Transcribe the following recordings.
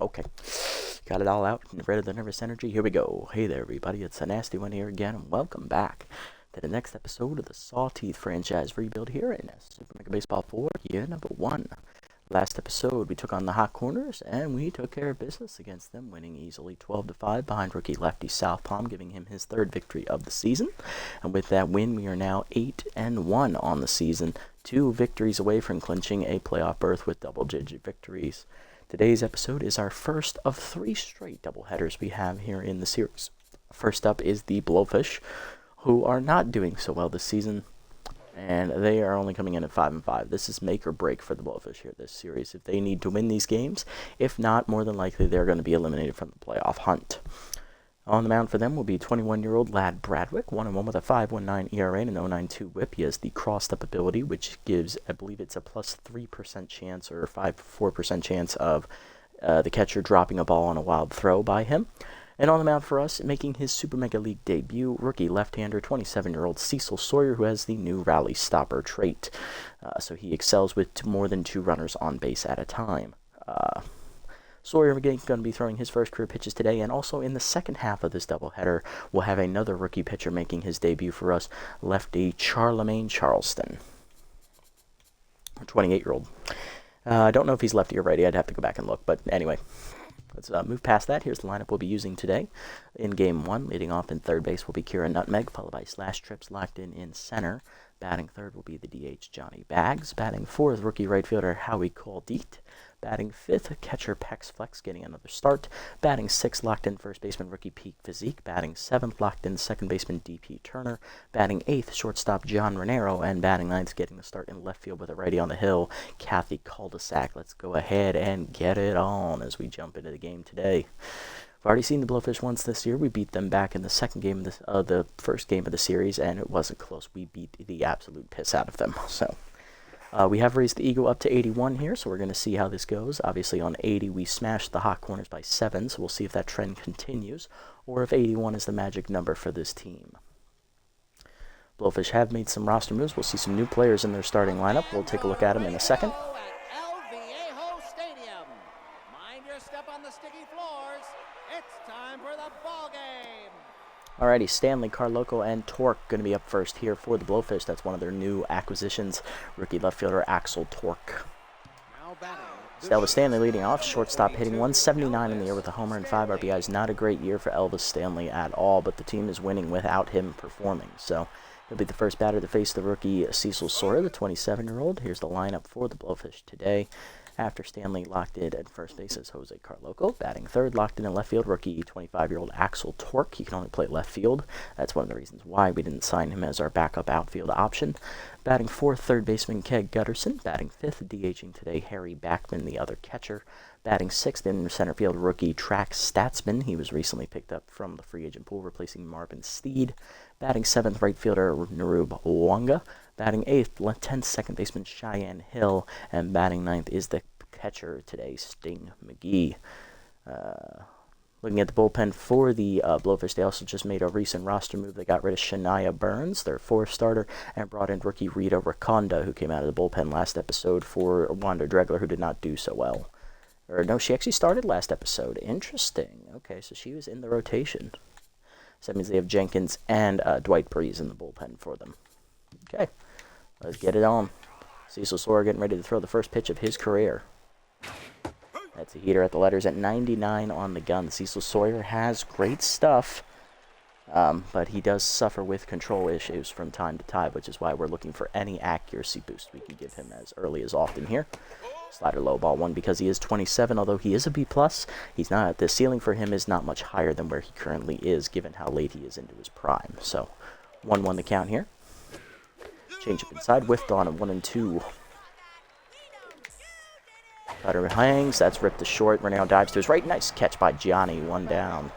Okay. Got it all out and rid of the nervous energy. Here we go. Hey there, everybody. It's a nasty one here again, and welcome back to the next episode of the Sawteeth franchise rebuild here in Super Mega Baseball 4, year number 1. Last episode, we took on the Hot Corners, and we took care of business against them, winning easily 12-5 behind rookie lefty Southpaw, giving him his third victory of the season. And with that win, we are now 8-1 on the season, 2 victories away from clinching a playoff berth with double-digit victories. Today's episode is our first of 3 straight doubleheaders we have here in the series. First up is the Blowfish, who are not doing so well this season, and they are only coming in at 5-5. This is make or break for the Blowfish here this series. If they need to win these games, if not, more than likely they're going to be eliminated from the playoff hunt. On the mound for them will be 21-year-old Lad Bradwick, 1-1 with a 5.19 ERA and an 0.92 WHIP. He has the crossed-up ability, which gives, I believe it's a plus 3% chance or 4% chance of the catcher dropping a ball on a wild throw by him. And on the mound for us, making his Super Mega League debut, rookie left-hander, 27-year-old Cecil Sawyer, who has the new rally stopper trait. So he excels with more than 2 runners on base at a time. Sawyer again going to be throwing his first career pitches today, and also in the second half of this doubleheader, we'll have another rookie pitcher making his debut for us, lefty Charlemagne Charleston, 28-year-old. I don't know if he's lefty or righty. I'd have to go back and look, but anyway. Let's move past that. Here's the lineup we'll be using today. In Game 1, leading off in third base will be Kira Nutmeg, followed by Slash Trips locked in center. Batting third will be the DH Johnny Bags. Batting fourth, rookie right fielder Howie Coldeet. Batting fifth, catcher Pex Flex getting another start. Batting sixth, locked in first baseman rookie Peak Physique. Batting seventh, locked in second baseman DP Turner. Batting eighth, shortstop John Renero. And batting ninth, getting the start in left field with a righty on the hill, Kathy Cul-de-sac. Let's go ahead and get it on as we jump into the game today. We've already seen the Blowfish once this year. We beat them back in the second game of the first game of the series, and it wasn't close. We beat the absolute piss out of them. So we have raised the Eagle up to 81 here, so we're going to see how this goes. Obviously, on 80, we smashed the Hot Corners by 7, so we'll see if that trend continues, or if 81 is the magic number for this team. Blowfish have made some roster moves. We'll see some new players in their starting lineup. We'll take a look at them in a second. Alrighty, Stanley, Carloco, and Torque going to be up first here for the Blowfish. That's one of their new acquisitions, rookie left fielder Axel Torque. Elvis Stanley leading off, shortstop hitting 179 in the air with a homer and 5 RBIs. Not a great year for Elvis Stanley at all, but the team is winning without him performing. So he'll be the first batter to face the rookie Cecil Sawyer, the 27-year-old. Here's the lineup for the Blowfish today. After Stanley, locked in at first base is Jose Carloco. Batting third, locked in left field, rookie 25-year-old Axel Torque. He can only play left field. That's one of the reasons why we didn't sign him as our backup outfield option. Batting fourth, third baseman Keg Gutterson. Batting fifth, DHing today, Harry Backman, the other catcher. Batting sixth in center field, rookie Trax Statsman. He was recently picked up from the free agent pool, replacing Marvin Steed. Batting seventh, right fielder Narub Wanga. Batting eighth, 10th, second baseman Cheyenne Hill. And batting ninth is the catcher today, Sting McGee. Looking at the bullpen for the Blowfish, they also just made a recent roster move. They got rid of Shania Burns, their fourth starter, and brought in rookie Rita Raconda, who came out of the bullpen last episode for Wanda Dregler, who did not do so well. Or no, she actually started last episode. Interesting. Okay, so she was in the rotation. So that means they have Jenkins and Dwight Breeze in the bullpen for them. Okay, let's get it on. Cecil Sawyer getting ready to throw the first pitch of his career. That's a heater at the letters at 99 on the gun. Cecil Sawyer has great stuff, but he does suffer with control issues from time to time, which is why we're looking for any accuracy boost we can give him as early as often here. Slider low ball one because he is 27, although he is a B+. He's not, the ceiling for him is not much higher than where he currently is, given how late he is into his prime. So 1-1 the count here. Change up inside, whiffed on a 1-2. Cutter hangs, that's ripped to short. Reneo dives to his right. Nice catch by Johnny, 1 down.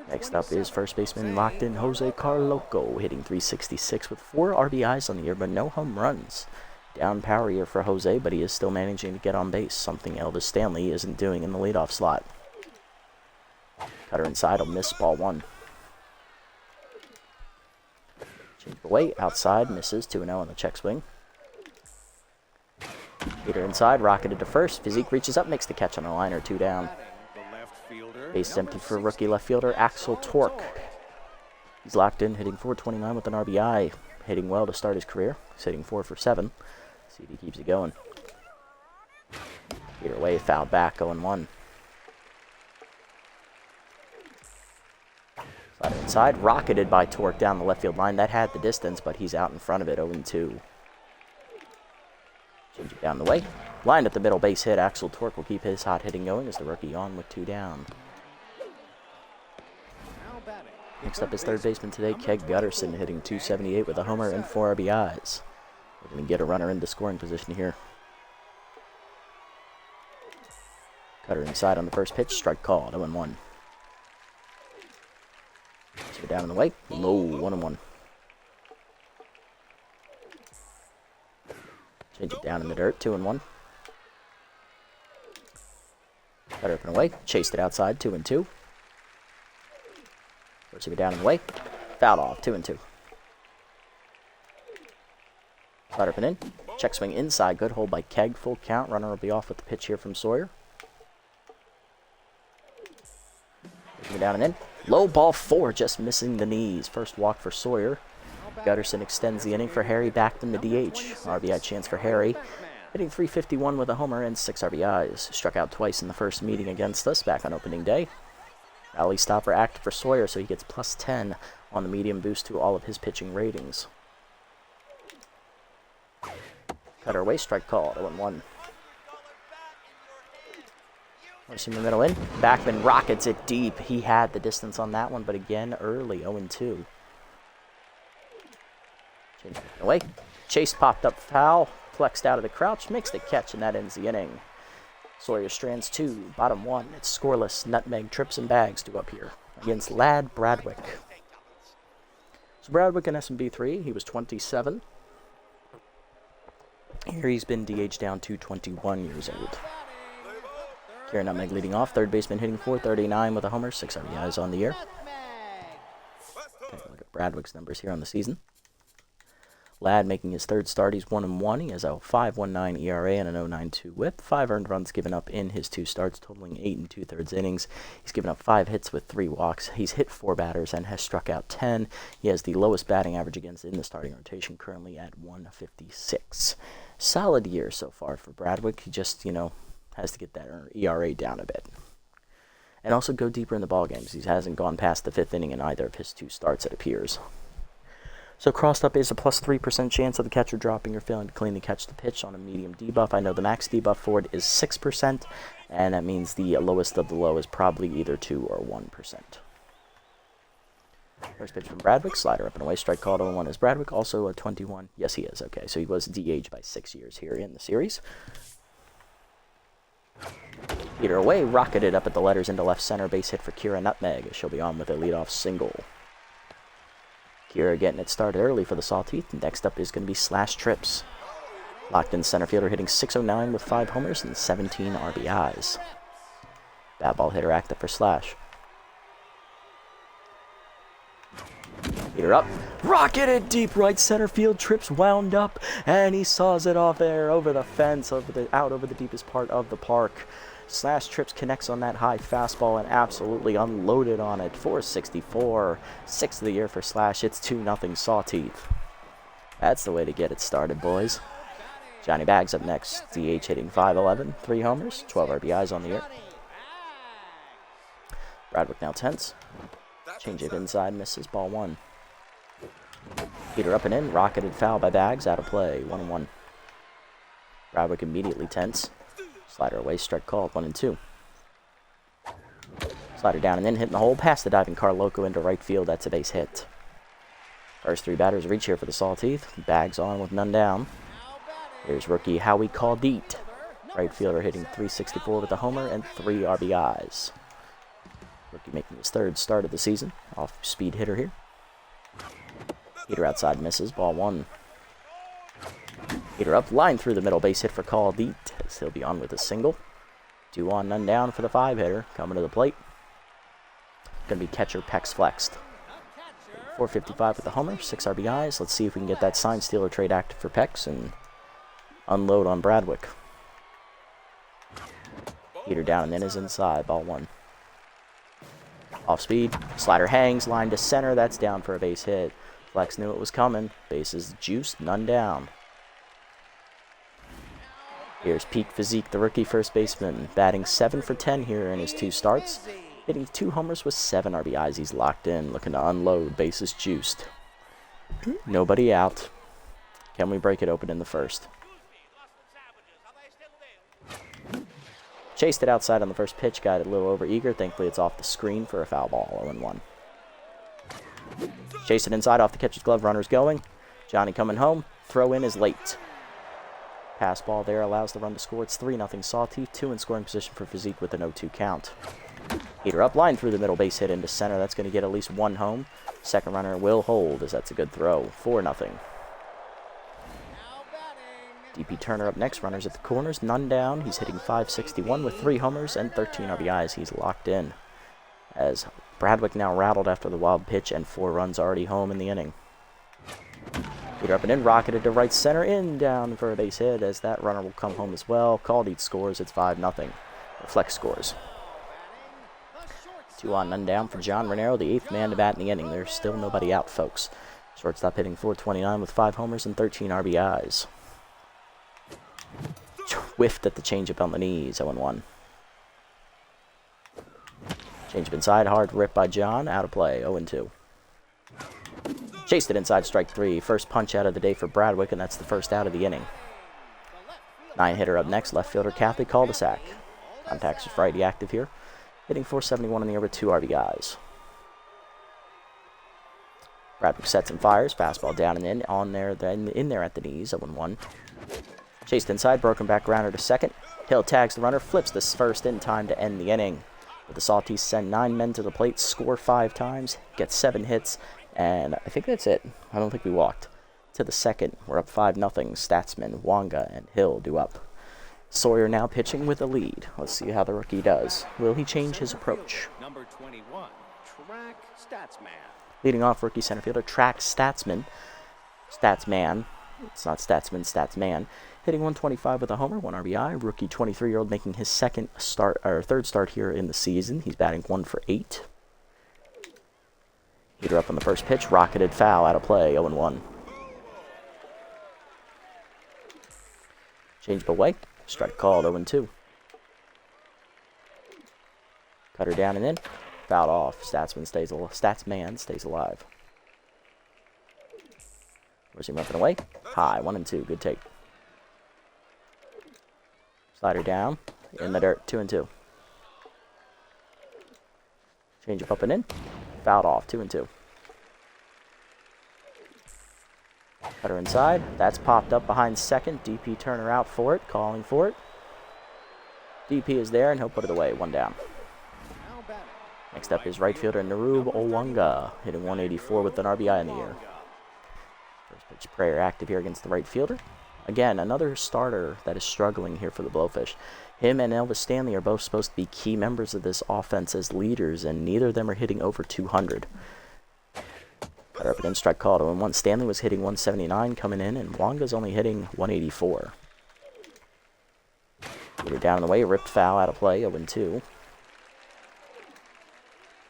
Next up is first baseman locked in Jose Carloco, hitting 366 with 4 RBIs on the year, but no home runs. Down power year for Jose, but he is still managing to get on base, something Elvis Stanley isn't doing in the leadoff slot. Cutter inside, will miss, ball 1. Change the weight, outside, misses, 2-0 on the check swing. Peter inside, rocketed to first. Physique reaches up, makes the catch on a liner, 2 down. Base empty for rookie left fielder Axel Torque. He's locked in, hitting .429 with an RBI. Hitting well to start his career. He's hitting 4 for 7. See if he keeps it going. Peter away, fouled back, 0-1. Slider inside, rocketed by Torque down the left field line. That had the distance, but he's out in front of it, 0-2. Change it down the way. Lined at the middle, base hit. Axel Torque will keep his hot hitting going as the rookie on with 2 down. Next up is third baseman today, Keg Gutterson, hitting .278 with a homer and 4 RBIs. We're going to get a runner into scoring position here. Cutter inside on the first pitch, strike called, 0-1. So down in the way, low, 1-1. Change it down in the dirt, 2-1. Cutter up and away, chased it outside, 2-2. Force it down in the way, fouled off, 2-2. Slider up and in, check swing inside, good hold by Keg, full count. Runner will be off with the pitch here from Sawyer. Down and in, low ball 4, just missing the knees. First walk for Sawyer. Gutterson extends the inning for Harry, back in the DH. RBI chance for Harry, hitting .351 with a homer and 6 RBIs. Struck out twice in the first meeting against us back on opening day. Rally stopper active for Sawyer, so he gets +10 on the medium boost to all of his pitching ratings. Cutter away, strike called, 0-1. Rush in the middle in. Backman rockets it deep. He had the distance on that one, but again, early, 0-2. Change it away. Chase popped up foul, flexed out of the crouch, makes the catch, and that ends the inning. Sawyer strands 2, bottom 1. It's scoreless. Nutmeg, trips, and bags due up here against Lad Bradwick. So Bradwick in SMB 3, he was 27. Here he's been DH down to 21 years old. Kieran Nutmeg leading off, third baseman hitting .439 with a homer, 6 RBIs on the year. Take a look at Bradwick's numbers here on the season. Ladd making his third start, he's 1-1. He has a 5.19 ERA and an 0.92 WHIP. 5 earned runs given up in his 2 starts, totaling 8 2/3 innings. He's given up 5 hits with 3 walks. He's hit 4 batters and has struck out 10. He has the lowest batting average against in the starting rotation, currently at 156. Solid year so far for Bradwick. He just, has to get that ERA down a bit. And also go deeper in the ball games. He hasn't gone past the 5th inning in either of his 2 starts, it appears. So crossed up is a +3% chance of the catcher dropping or failing to cleanly catch the pitch on a medium debuff. I know the max debuff for it is 6%, and that means the lowest of the low is probably either 2 or 1%. First pitch from Bradwick, slider up and away, strike called, 0-1 is Bradwick, also a 21. Yes, he is, okay, so he was DH by 6 years here in the series. Peter away, rocketed up at the letters into left center, base hit for Kira Nutmeg. She'll be on with a leadoff single. Kira getting it started early for the Sawteeth. Next up is going to be Slash Trips. Locked in center fielder, hitting .609 with 5 homers and 17 RBIs. Bat ball hitter active for Slash. Peter up, rocketed deep right center field. Trips wound up, and he saws it off there over the fence, out over the deepest part of the park. Slash Trips connects on that high fastball and absolutely unloaded on it. .464, 6th of the year for Slash. It's 2-0 Sawteeth. That's the way to get it started, boys. Johnny Bags up next. DH hitting .511, 3 homers, 12 RBIs on the year. Bradwick now tense. Change it inside, misses, ball 1. Peter up and in, rocketed foul by Bags, out of play, 1-1. Bradwick immediately tense. Slider away, strike called, 1-2. Slider down and in, hitting the hole, past the diving Carl Loco into right field. That's a base hit. First 3 batters reach here for the Sawteeth. Bags on with none down. Here's rookie Howie Caldeet. Right fielder hitting .364 with a homer and 3 RBIs. Rookie making his 3rd start of the season. Off-speed hitter here. Peter outside misses, ball 1. Peter up, line through the middle, base hit for Caldeet. He'll be on with a single. 2 on, none down for the 5 hitter. Coming to the plate. Going to be catcher Pex flexed. .455 with the homer, 6 RBIs. Let's see if we can get that sign stealer trade active for Pex and unload on Bradwick. Heater down and then is inside. Ball 1. Off speed. Slider hangs. Line to center. That's down for a base hit. Flex knew it was coming. Bases juiced. None down. Here's peak physique, the rookie first baseman, batting 7 for 10 here in his 2 starts. Hitting 2 homers with 7 RBIs. He's locked in, looking to unload. Bases juiced. Nobody out. Can we break it open in the first? Chased it outside on the first pitch, got it a little over eager. Thankfully, it's off the screen for a foul ball, 0-1. Chased it inside, off the catcher's glove, runners going. Johnny coming home. Throw in is late. Pass ball there allows the run to score. It's 3-0 Sawteeth, 2 in scoring position for Physique with an 0-2 count. Heater up, line through the middle, base hit into center. That's going to get at least 1 home. Second runner will hold as that's a good throw. 4-0. DP Turner up next, runners at the corners, none down. He's hitting .561 with 3 homers and 13 RBIs. He's locked in. As Bradwick now rattled after the wild pitch and 4 runs already home in the inning. Heater up and in, rocketed to right center, in down for a base hit as that runner will come home as well. Caldeed scores, it's 5-0. Flex scores. 2 on, none down for John Renero, the 8th man to bat in the inning. There's still nobody out, folks. Shortstop hitting .429 with 5 homers and 13 RBIs. Whiffed at the changeup on the knees, 0-1. Changeup inside, hard rip by John, out of play, 0-2. Chased it inside, strike 3. First punch out of the day for Bradwick, and that's the first out of the inning. 9-hitter up next, left fielder Kathy cul-de-sac. Contacts is righty active here, hitting .471 in the over, 2 RBIs. Bradwick sets and fires, fastball down and in, on there, then in there at the knees, 0-1. Chased inside, broken back grounder to second. Hill tags the runner, flips this first in time to end the inning. But the Sawteeth send 9 men to the plate, score 5 times, get 7 hits, and I think that's it. I don't think we walked. To the second, we're up 5-0. Statsman, Wanga, and Hill do up. Sawyer now pitching with a lead. Let's see how the rookie does. Will he change his approach? Number 21, Track Statsman. Leading off, rookie center fielder Track Statsman. Statsman. It's not Statsman, Statsman. Hitting .125 with a homer, 1 RBI. Rookie 23-year-old making his third start here in the season. He's batting 1 for 8. Heater up on the first pitch, rocketed foul, out of play, 0-1. Changed away, strike called, 0-2. Cutter down and in, fouled off. Statsman stays alive. Where's he roughing away? High, 1-2, good take. Slider down, in the dirt, 2-2. Change up and in, fouled off, 2-2. Cutter inside, that's popped up behind second. DP Turner out for it, calling for it. DP is there and he'll put it away, 1 down. Next up is right fielder Narub Owanga, hitting .184 with an RBI in the air. First pitch prayer active here against the right fielder. Again, another starter that is struggling here for the Blowfish. Him and Elvis Stanley are both supposed to be key members of this offense as leaders, and neither of them are hitting over 200. Cutter up against strike called 0-1. Stanley was hitting .179 coming in, and Wanga's only hitting .184. Get it down in the way, ripped foul, out of play, 0-2.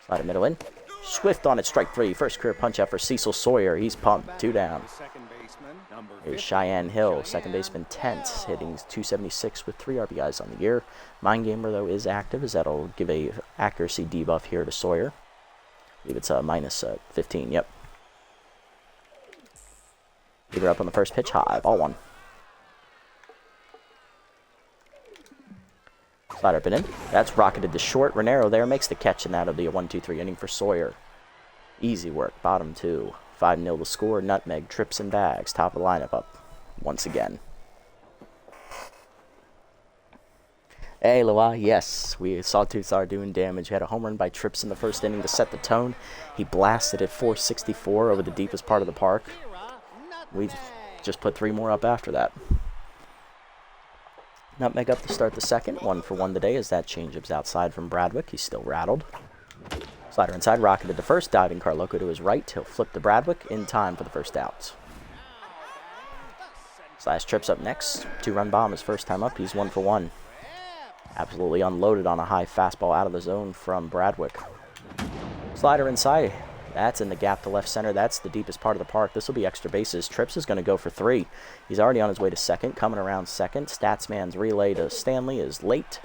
Slider middle in. Swift on it, strike 3. First career punch out for Cecil Sawyer. He's pumped, 2 down. Here's Cheyenne Hill, second baseman Tense, hitting .276 with 3 RBIs on the year. Mind Gamer, though, is active, as that'll give a accuracy debuff here to Sawyer. I believe it's minus 15, yep. Heater up on the first pitch, high, ball 1. Slider up and in. That's rocketed to short. Renero there makes the catch, and that'll be a 1-2-3 inning for Sawyer. Easy work, bottom 2. 5-0 to score. Nutmeg, trips and bags. Top of the lineup up once again. Hey, Loa, yes, we Sawtooth are doing damage. Had a home run by Trips in the first inning to set the tone. He blasted it .464 over the deepest part of the park. We just put 3 more up after that. Nutmeg up to start the second. 1 for 1 today as that changeup's outside from Bradwick. He's still rattled. Slider inside, rocketed to first. Diving Carloco to his right. He'll flip to Bradwick in time for the first out. Slash Trips up next. 2-run bomb his first time up. He's 1 for 1. Absolutely unloaded on a high fastball out of the zone from Bradwick. Slider inside. That's in the gap to left center. That's the deepest part of the park. This will be extra bases. Trips is going to go for 3. He's already on his way to second. Coming around second. Statsman's relay to Stanley is late.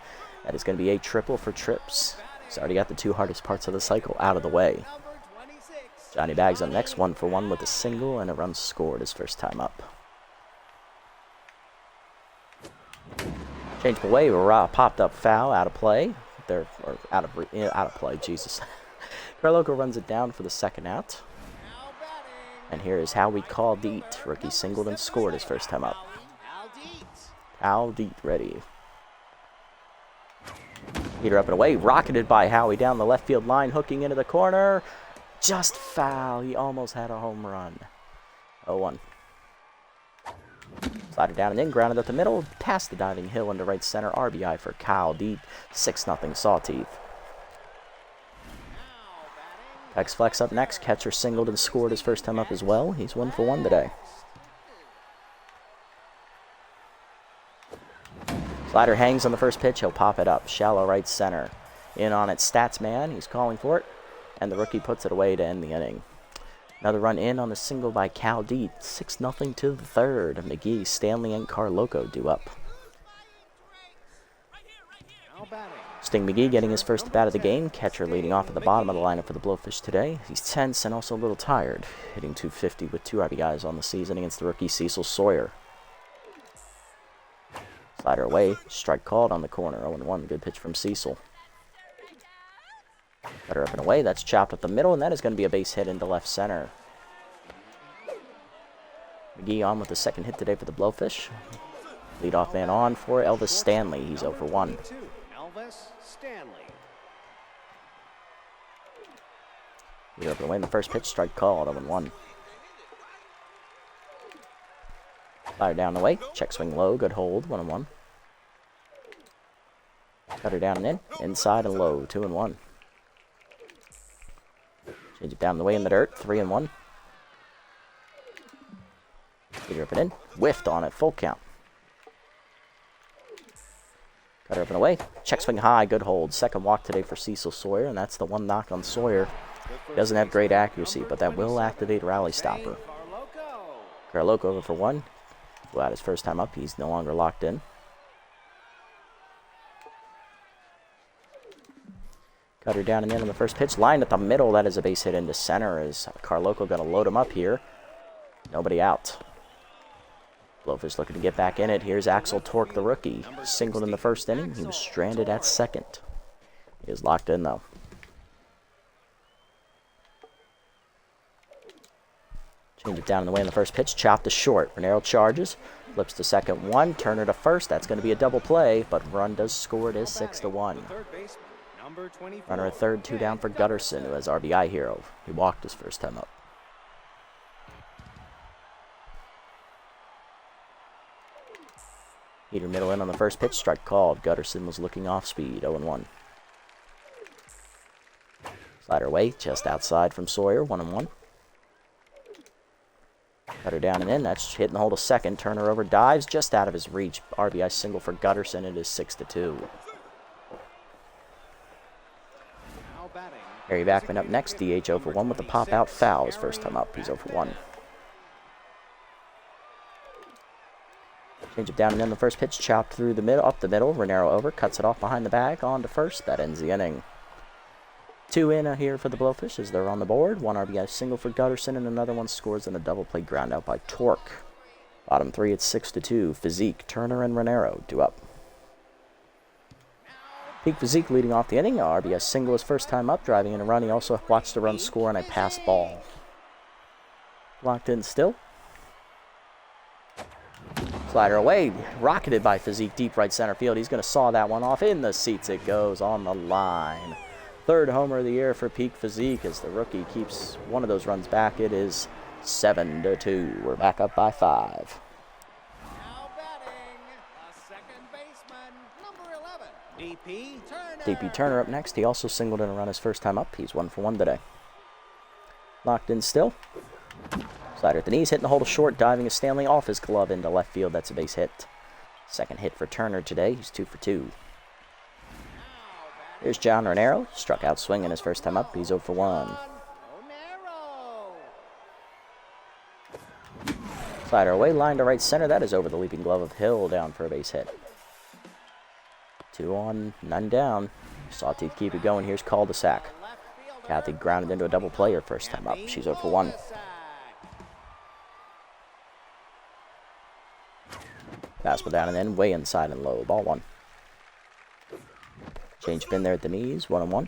That is going to be a triple for Trips. He's already got the 2 hardest parts of the cycle out of the way. Johnny Bags up next, 1 for 1 with a single and a run scored his first time up. Change away, popped up foul, out of play. Out of play, Jesus. Carloco runs it down for the second out. And here is Howie Caldeet. Rookie singled and scored his first time up. Caldeet ready. Heater up and away, rocketed by Howie down the left field line, hooking into the corner. Just foul. He almost had a home run. 0-1. Slider down and in, grounded up the middle, past the diving hill into right center. RBI for Kyle Deep. 6-0 Sawteeth. X Flex up next. Catcher singled and scored his first time up as well. He's 1 for 1 today. Slider hangs on the first pitch. He'll pop it up. Shallow right center. In on it, Statsman. He's calling for it. And the rookie puts it away to end the inning. Another run in on the single by Cal Deet. 6-0 to the third. McGee, Stanley, and Carloco due up. Sting McGee getting his first bat of the game. Catcher leading off at the bottom of the lineup for the Blowfish today. He's tense and also a little tired. Hitting .250 with 2 RBIs on the season against the rookie Cecil Sawyer. Slider away. Strike called on the corner. 0-1. Good pitch from Cecil. Cutter up and away. That's chopped up the middle, and that is going to be a base hit into left center. McGee on with the second hit today for the Blowfish. Leadoff man on for Elvis Stanley. He's 0 for 1. Elvis Stanley. Heater up and away in the first pitch. Strike called. 0-1. Fire down the way. Check swing low. Good hold. 1-1. Cutter down and in. Inside and low. 2-1. Change it down the way in the dirt. 3-1. Heater up and in. Whiffed on it. Full count. Cutter up and away. Check swing high. Good hold. Second walk today for Cecil Sawyer, and that's the one knock on Sawyer. Doesn't have great accuracy, but that will activate Rally Stopper. Carloco 0 for 1. Glad his first time up. He's no longer locked in. Cutter down and in on the first pitch. Line at the middle. That is a base hit into center. Is Carloco going to load him up here? Nobody out. Blowfish looking to get back in it. Here's Axel Torque, the rookie. Singled in the first inning. He was stranded at second. He is locked in, though. Change it down in the way in the first pitch. Chopped to short. Renero charges. Flips to second 1. Turner to first. That's going to be a double play, but run does score. It is 6-1. Runner at third, 2 down for Gutterson, who has RBI hero. He walked his first time up. Heater middle in on the first pitch. Strike called. Gutterson was looking off speed. 0-1. Slider away, just outside from Sawyer. 1-1. Cutter down and in. That's hitting the hole to second. Turner over dives just out of his reach. RBI single for Gutterson. It is 6-2. Harry Backman up next. DH 0 for 1 with the pop out foul. His first time up. He's 0 for 1. Change it down and in the first pitch. Chopped through the middle, up the middle. Renero over. Cuts it off behind the bag. On to first. That ends the inning. 2 in here for the Blowfish as they're on the board. 1 RBI single for Gutterson, and another one scores in a double play ground out by Torque. Bottom 3, it's 6-2. Physique, Turner, and Renero due up. Peak Physique leading off the inning. RBI single his first time up, driving in a run. He also watched the run score on a pass ball. Locked in still. Slider away, rocketed by Physique deep right center field. He's going to saw that one off. In the seats it goes, on the line. Third homer of the year for Peak Physique as the rookie keeps one of those runs back. It is 7-2. We're back up by 5. Now batting, second baseman, number 11, DP Turner. DP Turner up next. He also singled in a run his first time up. He's 1 for 1 today. Locked in still. Slider at the knees, hitting the hole to short, diving as Stanley off his glove into left field. That's a base hit. Second hit for Turner today. He's 2 for 2. Here's John Ranero. Struck out swinging his first time up. He's 0 for 1. Slider away, line to right center. That is over the leaping glove of Hill, down for a base hit. 2 on, none down. Sawteeth keep it going. Here's cul-de-sac. Kathy grounded into a double play her first time up. She's 0 for 1. Fastball down and in, way inside and low. Ball 1. Change up in there at the knees. 1-1.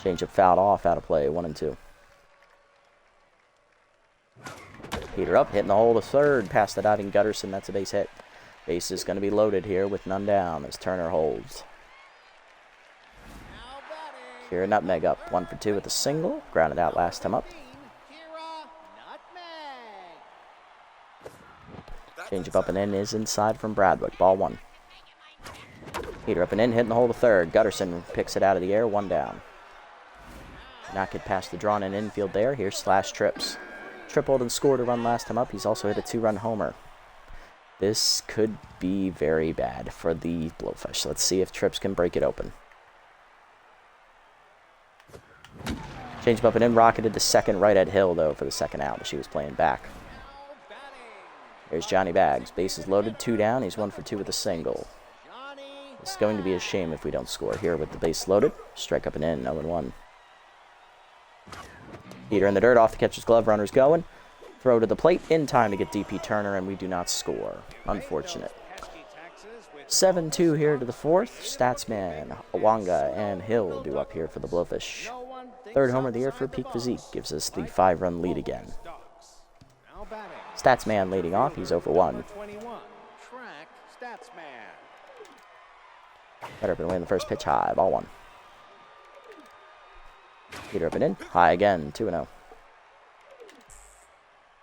Change up fouled off, out of play. 1-2. Heater up, hitting the hole to third. Past the diving Gutterson. That's a base hit. Base is going to be loaded here with none down as Turner holds. Kira nutmeg up. 1 for 2 with a single. Grounded out last time up. Change up and in is inside from Bradwick. Ball 1. Heater up and in, hitting the hole to third. Gutterson picks it out of the air. 1 down. Not get past the drawn in infield there. Here's Slash Trips. Tripled and scored a run last time up. He's also hit a 2-run homer. This could be very bad for the Blowfish. Let's see if Trips can break it open. Change up and in, rocketed to second, right at Hill, though, for the second out, but she was playing back. Here's Johnny Bags. Bases loaded, 2 down. He's 1 for 2 with a single. It's going to be a shame if we don't score here with the base loaded. Strike up and in, 0-1. Heater in the dirt, off the catcher's glove, runners going. Throw to the plate, in time to get DP Turner, and we do not score. Unfortunate. 7-2 here to the 4th. Statsman, Awanga, and Hill do up here for the Blowfish. 3rd homer of the year for Peak Physique gives us the 5-run lead again. Statsman leading off, he's 0 for 1. Better up and away in the first pitch, high, ball 1. Heater up and in, high again, 2-0.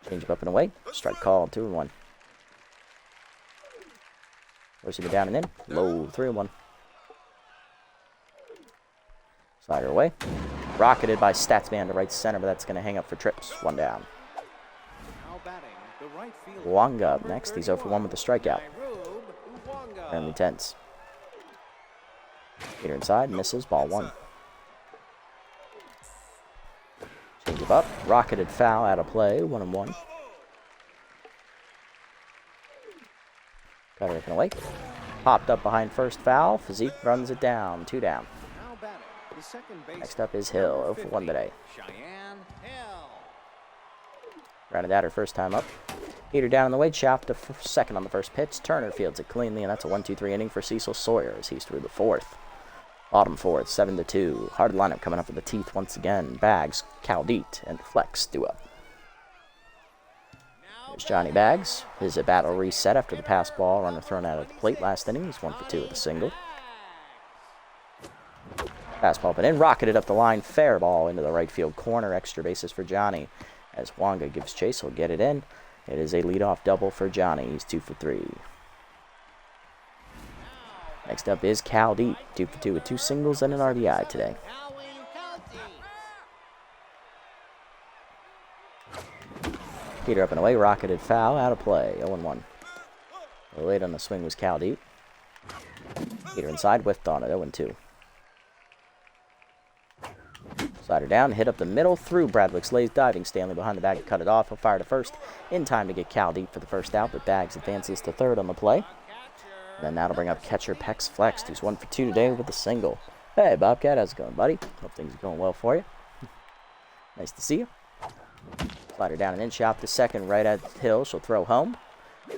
Change up and away, strike call, 2-1. Forcing it down and in, low, 3-1. Slider away, rocketed by Statsman to right center, but that's going to hang up for Trips, 1 down. Wanga up next, he's 0 for 1 with a strikeout. Fairly tense. Heater inside, misses, ball 1. Change up, rocketed foul, out of play, 1-1. Cutter up and away. Popped up behind first foul, Physique runs it down, 2 down. Next up is Hill, 0 for 1 today. Rounded out her first time up. Heater down in the weight shop to second on the first pitch. Turner fields it cleanly, and that's a 1-2-3 inning for Cecil Sawyer as he's through the 4th. Bottom 4th, 7-2. Hard lineup coming up with the teeth once again. Bags, Caldeet, and Flex do up. There's Johnny Bags. His battle reset after the pass ball. Runner thrown out at the plate last inning. He's 1 for 2 with a single. Fastball but in, rocketed up the line. Fair ball into the right field corner. Extra bases for Johnny. As Wanga gives chase, he'll get it in. It is a leadoff double for Johnny. He's 2 for 3. Next up is Caldeet, 2 for 2 with 2 singles and an RBI today. Heater up and away, rocketed foul, out of play, 0-1. Late on the swing was Caldeet. Heater inside, whiffed on it, 0-2. Slider down, hit up the middle, through Bradwick's lays, diving Stanley behind the bag, cut it off. He'll fire to first, in time to get Caldeet for the first out, but Bags advances to third on the play. And then that'll bring up catcher Pex Flex, who's 1 for 2 today with a single. Hey, Bobcat, how's it going, buddy? Hope things are going well for you. Nice to see you. Slider down and in, shot to second, right at Hill. She'll throw home.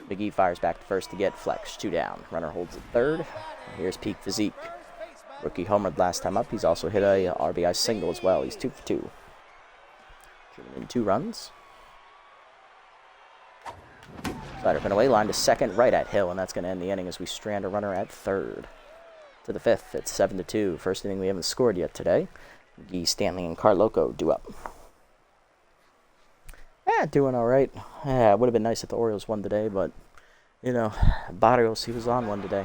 McGee fires back to first to get Flex, 2 down. Runner holds at third. And here's Peak Physique. Rookie homered last time up. He's also hit a RBI single as well. He's 2 for 2. Driven in 2 runs. Slider up and away, line to second, right at Hill, and that's going to end the inning as we strand a runner at third. To the 5th, it's 7-2. First inning we haven't scored yet today. McGee, Stanley, and Carloco do up. Doing all right. It would have been nice if the Orioles won today, but, you know, Barrios, he was on one today.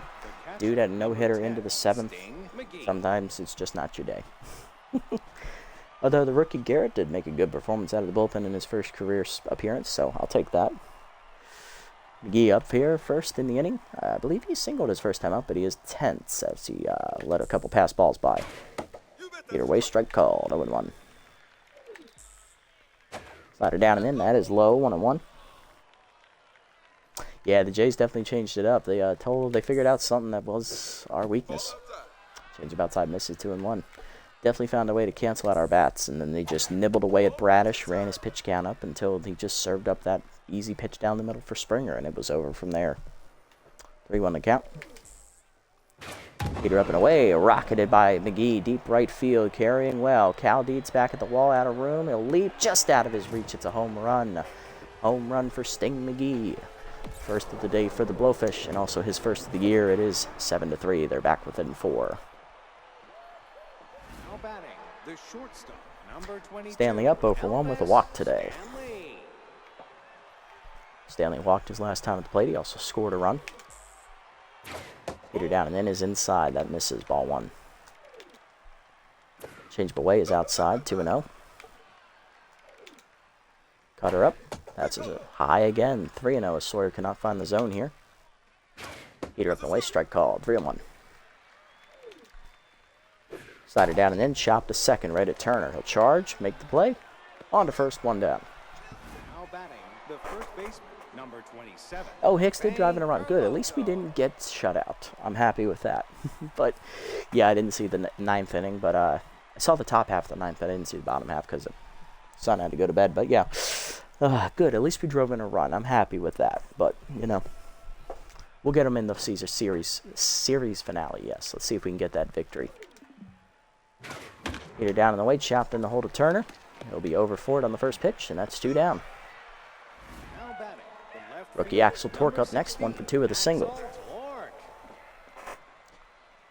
Dude had a no-hitter into the 7th. Sometimes it's just not your day. Although the rookie Garrett did make a good performance out of the bullpen in his first career appearance, so I'll take that. McGee up here first in the inning. I believe he singled his first time up, but he is tense as he let a couple pass balls by. Either way, strike called, 0-1. Slider down and in, that is low, 1-1. Yeah, the Jays definitely changed it up. They figured out something that was our weakness. Change of outside misses, 2-1. Definitely found a way to cancel out our bats, and then they just nibbled away at Bradish, ran his pitch count up until he just served up that easy pitch down the middle for Springer, and it was over from there. 3-1 the count. Peter up and away, rocketed by McGee, deep right field, carrying well. Cal Deeds back at the wall, out of room. He'll leap just out of his reach. It's a home run. Home run for Sting McGee. First of the day for the Blowfish, and also his first of the year. It is 7-3. They're back within 4. Now batting, the shortstop, number 22. Stanley up 0-for-1 with a walk today. Stanley walked his last time at the plate. He also scored a run. Peter down and in is inside. That misses, ball 1. Change away is outside, 2-0. Cutter up. That's a high again, 3-0 as Sawyer cannot find the zone here. Peter up and away, strike called, 3-1. Slider down and in, chop to second, right at Turner. He'll charge, make the play. On to first, 1 down. Now batting, the first baseman, number 27. Oh, Hicks did drive in a run. Good. At least we didn't get shut out. I'm happy with that. But, yeah, I didn't see the 9th inning. But I saw the top half of the 9th. But I didn't see the bottom half because the son had to go to bed. But, yeah, good. At least we drove in a run. I'm happy with that. But, you know, we'll get them in the Caesar series finale, yes. Let's see if we can get that victory. Peter down in the way, chopped in the hole to Turner. He'll be over for it on the first pitch, and that's 2 down. Rookie Axel Torque up next, 1 for 2 with a single.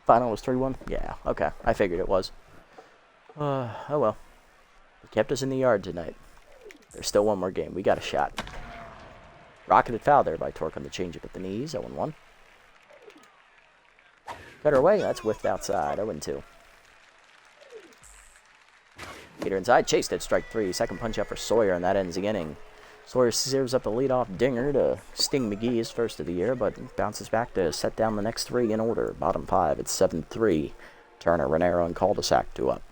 Final was 3-1? Yeah, okay. I figured it was. Oh well. It kept us in the yard tonight. There's still 1 more game. We got a shot. Rocketed foul there by Torque on the changeup at the knees, 0-1. Cutter away, that's whiffed outside, 0-2. Peter inside, chased at strike 3. Second punch out for Sawyer, and that ends the inning. Sawyer serves up a leadoff dinger to Sting McGee, his first of the year, but bounces back to set down the next 3 in order. Bottom 5, it's 7-3. Turner, Renero, and Cul-de-sac 2 up.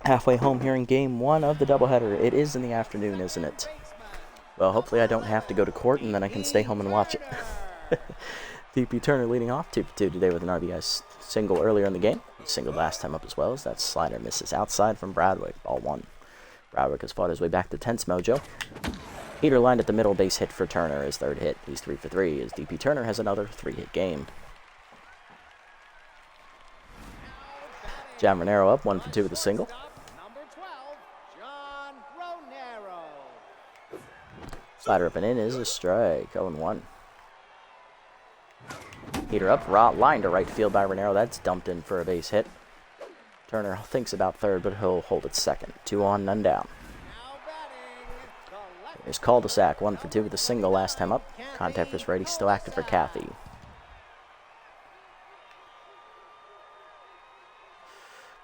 Halfway home here in Game 1 of the doubleheader. It is in the afternoon, isn't it? Well, hopefully I don't have to go to court, and then I can stay home and watch it. DP Turner leading off 2 for 2 today with an RBI single earlier in the game. He singled last time up as well, as that slider misses outside from Bradwick, ball 1. Bradwick has fought his way back to tense mojo. Peter lined at the middle, base hit for Turner, his 3rd hit. He's 3 for 3 as DP Turner has another 3-hit game. John Renero up 1 for 2 with a single. Number 12, John Ronero. Slider up and in is a strike, 0-1. Peter up, line to right field by Renero. That's dumped in for a base hit. Turner thinks about 3rd, but he'll hold it second. 2 on, none down. There's Cul-de-sac, 1 for 2 with a single last time up. Contact first righty, still active for Kathy.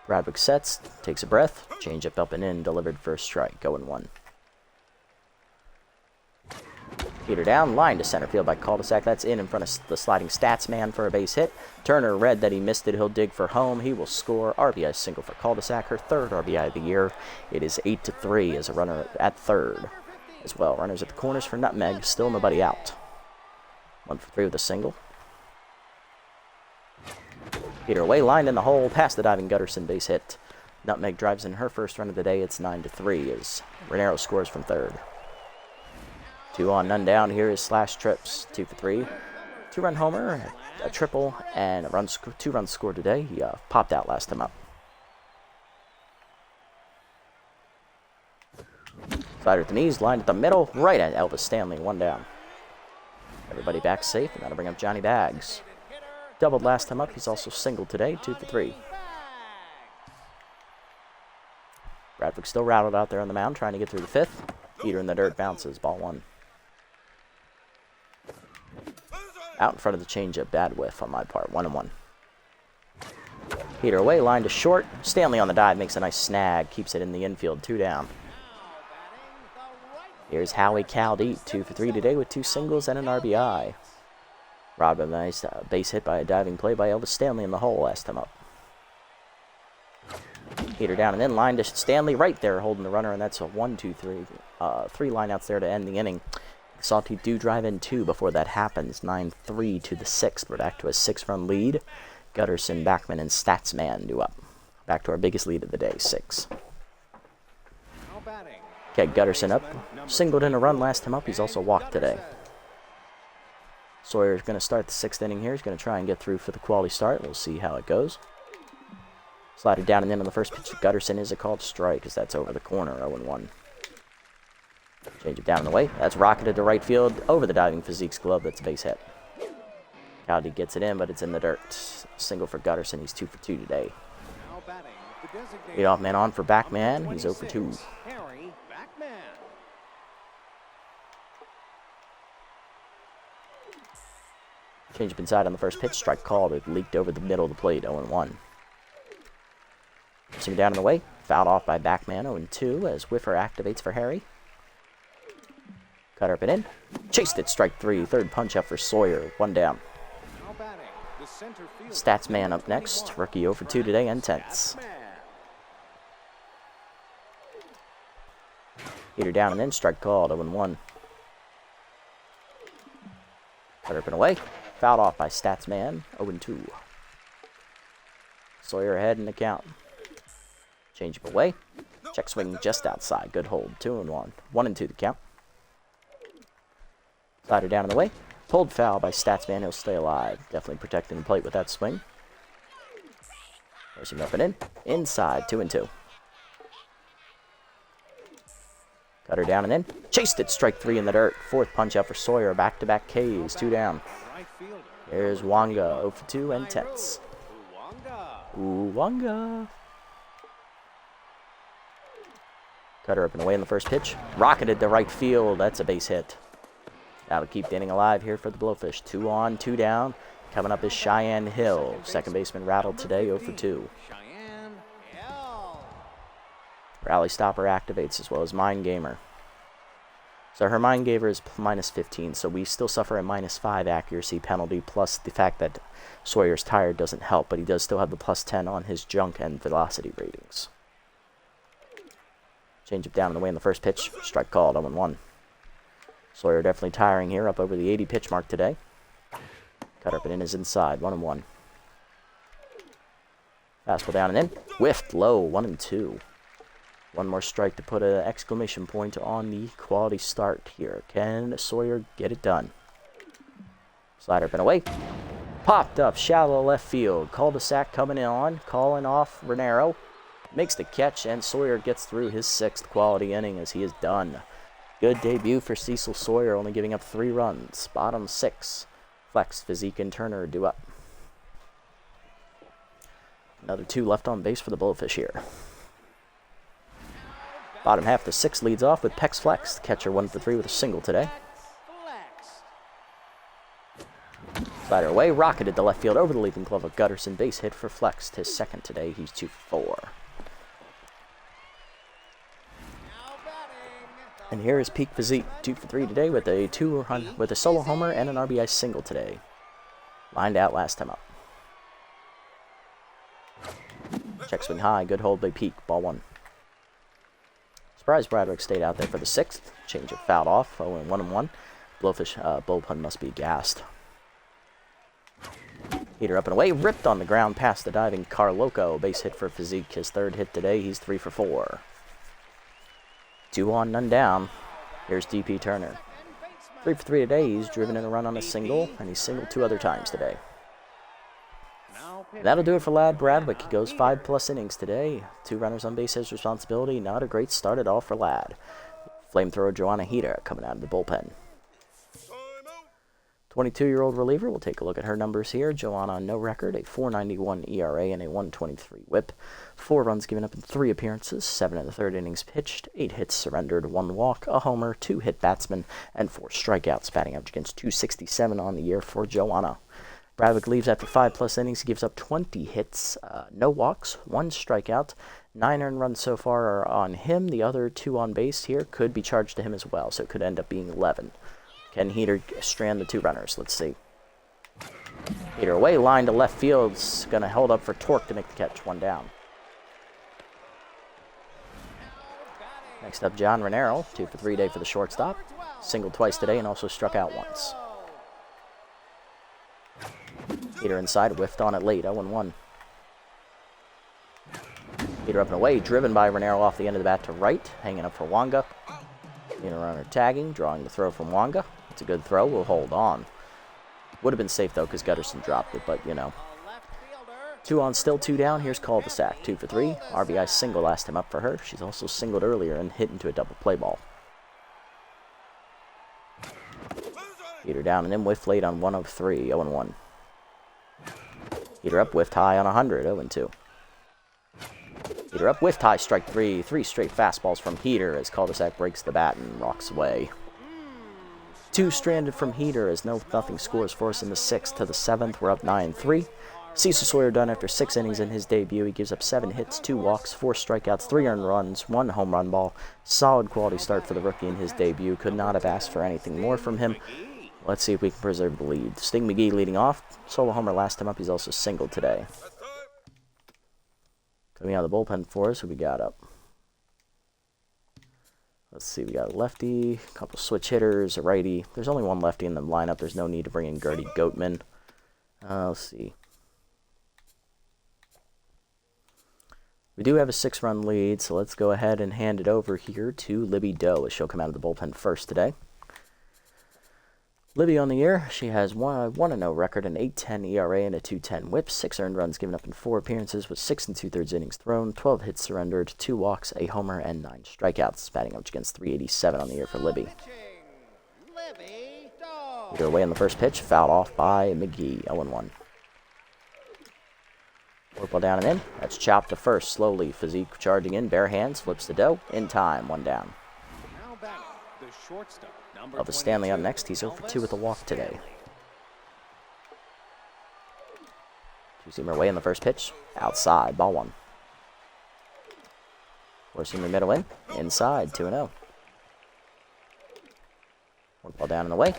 Bradwick sets, takes a breath, change up and in, delivered for a strike, 0-1. Peter down, line to center field by Cul-de-sac. That's in front of the sliding stats man for a base hit. Turner read that he missed it. He'll dig for home. He will score. RBI single for Cul-de-sac, her 3rd RBI of the year. It is 8-3 as a runner at 3rd as well. Runners at the corners for Nutmeg. Still nobody out. 1 for 3 with a single. Peter away, lined in the hole, past the diving Gutterson, base hit. Nutmeg drives in her first run of the day. It's 9-3 as Renero scores from 3rd. 2 on, none down. Here is Slash Trips, 2 for 3. 2-run homer, a triple, and 2 runs scored today. He popped out last time up. Slider at the knees, lined at the middle, right at Elvis Stanley, 1 down. Everybody back safe, and that'll bring up Johnny Baggs. Doubled last time up. He's also singled today, 2 for 3. Bradwick still rattled out there on the mound, trying to get through the 5th. Peter in the dirt bounces, ball 1. Out in front of the changeup, bad whiff on my part, 1-1. Peter away, line to short. Stanley on the dive, makes a nice snag, keeps it in the infield, 2 down. Here's Howie Caldeet, 2 for 3 today with 2 singles and an RBI. Robbed a nice base hit by a diving play by Elvis Stanley in the hole last time up. Heater down and in, line to Stanley right there holding the runner, and that's a 1-2-3. 3 lineouts there to end the inning. Sawteeth do drive in 2 before that happens. 9-3 to the 6th. We're back to a 6-run lead. Gutterson, Backman, and Statsman do up. Back to our biggest lead of the day, 6. Okay, Gutterson up. Singled in a run last time up. He's also walked today. Sawyer's going to start the 6th inning here. He's going to try and get through for the quality start. We'll see how it goes. Slider down and in on the first pitch to Gutterson is a called strike as that's over the corner, 0-1. Change it down and away. That's rocketed to right field over the diving Physique's glove. That's a base hit. Cowdy gets it in, but it's in the dirt. Single for Gutterson. He's 2 for 2 today. Leadoff man on for Backman. He's 0 for 2. Change up inside on the first pitch. Strike called. It leaked over the middle of the plate. 0-1. Swing down and away. Fouled off by Backman. 0-2 as Whiffer activates for Harry. Cutter up and in. Chased it. Strike 3. Third punch up for Sawyer. 1 down. Statsman up next. Rookie 0 for 2 today and tenths. Heater down and in. Strike called. 0-1. Cutter up and away. Fouled off by Statsman. 0-2. Sawyer ahead in the count. Change up away. Check swing just outside. Good hold. 2-1. 1-2 the count. Slider down in the way. Pulled foul by Statsman. He'll stay alive. Definitely protecting the plate with that swing. There's him up and in. Inside. 2-2. Cutter down and in. Chased it. Strike 3 in the dirt. 4th punch out for Sawyer. Back-to-back Ks. 2 down. There's Wanga. 0 for 2 and tenths. Wanga. Cutter up and away in the first pitch. Rocketed to right field. That's a base hit. That'll keep the inning alive here for the Blowfish. 2 on, 2 down. Coming up is Cheyenne Hill. Second baseman rattled today, 0 for 2. Rally Stopper activates as well as Mind Gamer. So her Mind Gamer is -15, so we still suffer a -5 accuracy penalty, plus the fact that Sawyer's tired doesn't help, but he does still have the +10 on his junk and velocity ratings. Change up down and away in the first pitch. Strike called, 0-1. Sawyer definitely tiring here, up over the 80 pitch mark today. Cutter up and in is inside, 1-1. Fastball down and in. Whiffed low, 1-2. One more strike to put an exclamation point on the quality start here. Can Sawyer get it done? Slider up and away. Popped up, shallow left field. Cul-de-sac coming in on, calling off Renero. Makes the catch, and Sawyer gets through his 6th quality inning as he is done. Good debut for Cecil Sawyer, only giving up 3 runs. Bottom 6. Flex, Physique, and Turner do up. Another 2 left on base for the Blowfish here. Bottom half, the 6 leads off with Pex Flex. Catcher 1 for 3 with a single today. Slider away, rocketed to left field over the leaping glove of Gutterson. Base hit for Flex. His 2nd today. He's 2 for 4. And here is Peak Physique, 2 for 3 today with a 2-run with a solo homer and an RBI single today. Lined out last time up. Check swing high, good hold by Peak, ball 1. Surprise Bradwick stayed out there for the 6th. Change it fouled off, 0-1-1. Blowfish bullpen must be gassed. Heater up and away, ripped on the ground past the diving Carloco. Base hit for Physique, his 3rd hit today. He's 3 for 4. 2 on, none down. Here's DP Turner. 3 for 3 today. He's driven in a run on a single, and he's singled 2 other times today. And that'll do it for Lad Bradwick. He goes 5+ innings today. 2 runners on base his responsibility. Not a great start at all for Lad. Flamethrower Joanna Heater coming out of the bullpen. 22-year-old reliever. We'll take a look at her numbers here. Joanna on no record, a 4.91 ERA and a 1.23 WHIP. 4 runs given up in 3 appearances, 7 in the 3rd innings pitched, 8 hits surrendered, 1 walk, a homer, 2 hit batsmen, and 4 strikeouts. Batting average against .267 on the year for Joanna. Bradwick leaves after 5+ innings. He gives up 20 hits, no walks, 1 strikeout, 9 earned runs so far are on him. The other 2 on base here could be charged to him as well, so it could end up being 11. Can Heater strand the 2 runners? Let's see. Heater away, line to left field's going to hold up for Torque to make the catch. 1 down. Next up, John Renero, 2 for 3 day for the shortstop. Singled twice today and also struck out once. Heater inside, whiffed on it late, 0-1. Heater up and away, driven by Renero off the end of the bat to right, hanging up for Wanga. Heater runner tagging, drawing the throw from Wanga. It's a good throw, we'll hold on. Would have been safe though, because Gutterson dropped it, but you know. 2 on, still 2 down. Here's cul-de-sac. 2 for 3. RBI single last time up for her. She's also singled earlier and hit into a double play ball. Heater down and in, whiff late on 103, 0-1. Heater up, whiffed high on 100, 0-2. Heater up, whiffed high, strike 3. 3 straight fastballs from Heater as cul-de-sac breaks the bat and rocks away. 2 stranded from Heater as nothing scores for us in the 6th to the 7th. We're up 9-3. Cecil Sawyer done after 6 innings in his debut. He gives up 7 hits, 2 walks, 4 strikeouts, 3 earned runs, 1 home run ball. Solid quality start for the rookie in his debut. Could not have asked for anything more from him. Let's see if we can preserve the lead. Sting McGee leading off. Solo homer last time up. He's also singled today. Coming out of the bullpen for us, who we got up? Let's see, we got a lefty, a couple switch hitters, a righty. There's only 1 lefty in the lineup. There's no need to bring in Gertie Goatman. Let's see. We do have a 6-run lead, so let's go ahead and hand it over here to Libby Doe as she'll come out of the bullpen first today. Libby on the year, she has 1-0 record, an 8.10 ERA and a 2.10 WHIP, 6 earned runs given up in 4 appearances with 6 2/3 innings thrown, 12 hits surrendered, 2 walks, a homer, and 9 strikeouts, batting average against .387 on the year for Libby. Either away on the first pitch, fouled off by McGee, 0-1. Work ball down and in. That's chopped to first. Slowly, Physique charging in. Bare hands. Flips to Doe. In time. 1 down. Elvis Stanley up next. He's 0 for 2 with a walk today. 2-seamer away in the first pitch. Outside. Ball 1. 4-seamer middle in. Inside. 2-0. Work ball down and away.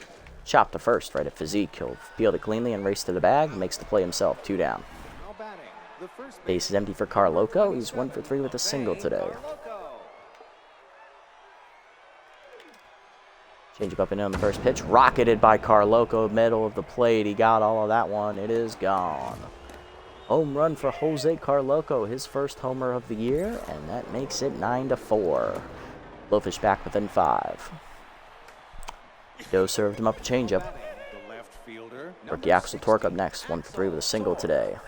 Chopped to first. Right at Physique. He'll field it cleanly and race to the bag. Makes the play himself. 2 down. Base is empty for Carloco. He's 1 for 3 with a single today. Change up and in on the first pitch. Rocketed by Carloco. Middle of the plate. He got all of that one. It is gone. Home run for Jose Carloco. His first homer of the year. And that makes it 9-4. Blowfish back within 5. Doe served him up a changeup. Rookie Axel Torque up next. 1 for 3 with a single today.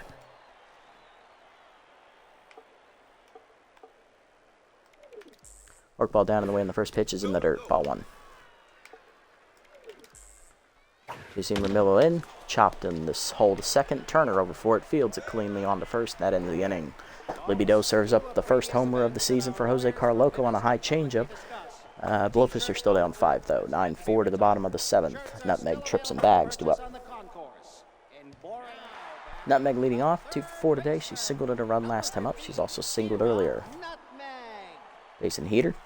Work ball down and away on the first pitch is in the dirt. Ball 1. 2-seamer Miller in. Chopped in this hole to second. Turner over for it. Fields it cleanly on to first. That ends the inning. Libby Doe serves up the first homer of the season for Jose Carloco on a high changeup. Blowfish are still down 5 though. 9-4 to the bottom of the 7th. Nutmeg, Trips, and Bags do up. Nutmeg leading off. 2 for 4 today. She singled in a run last time up. She's also singled earlier. Base and Heater.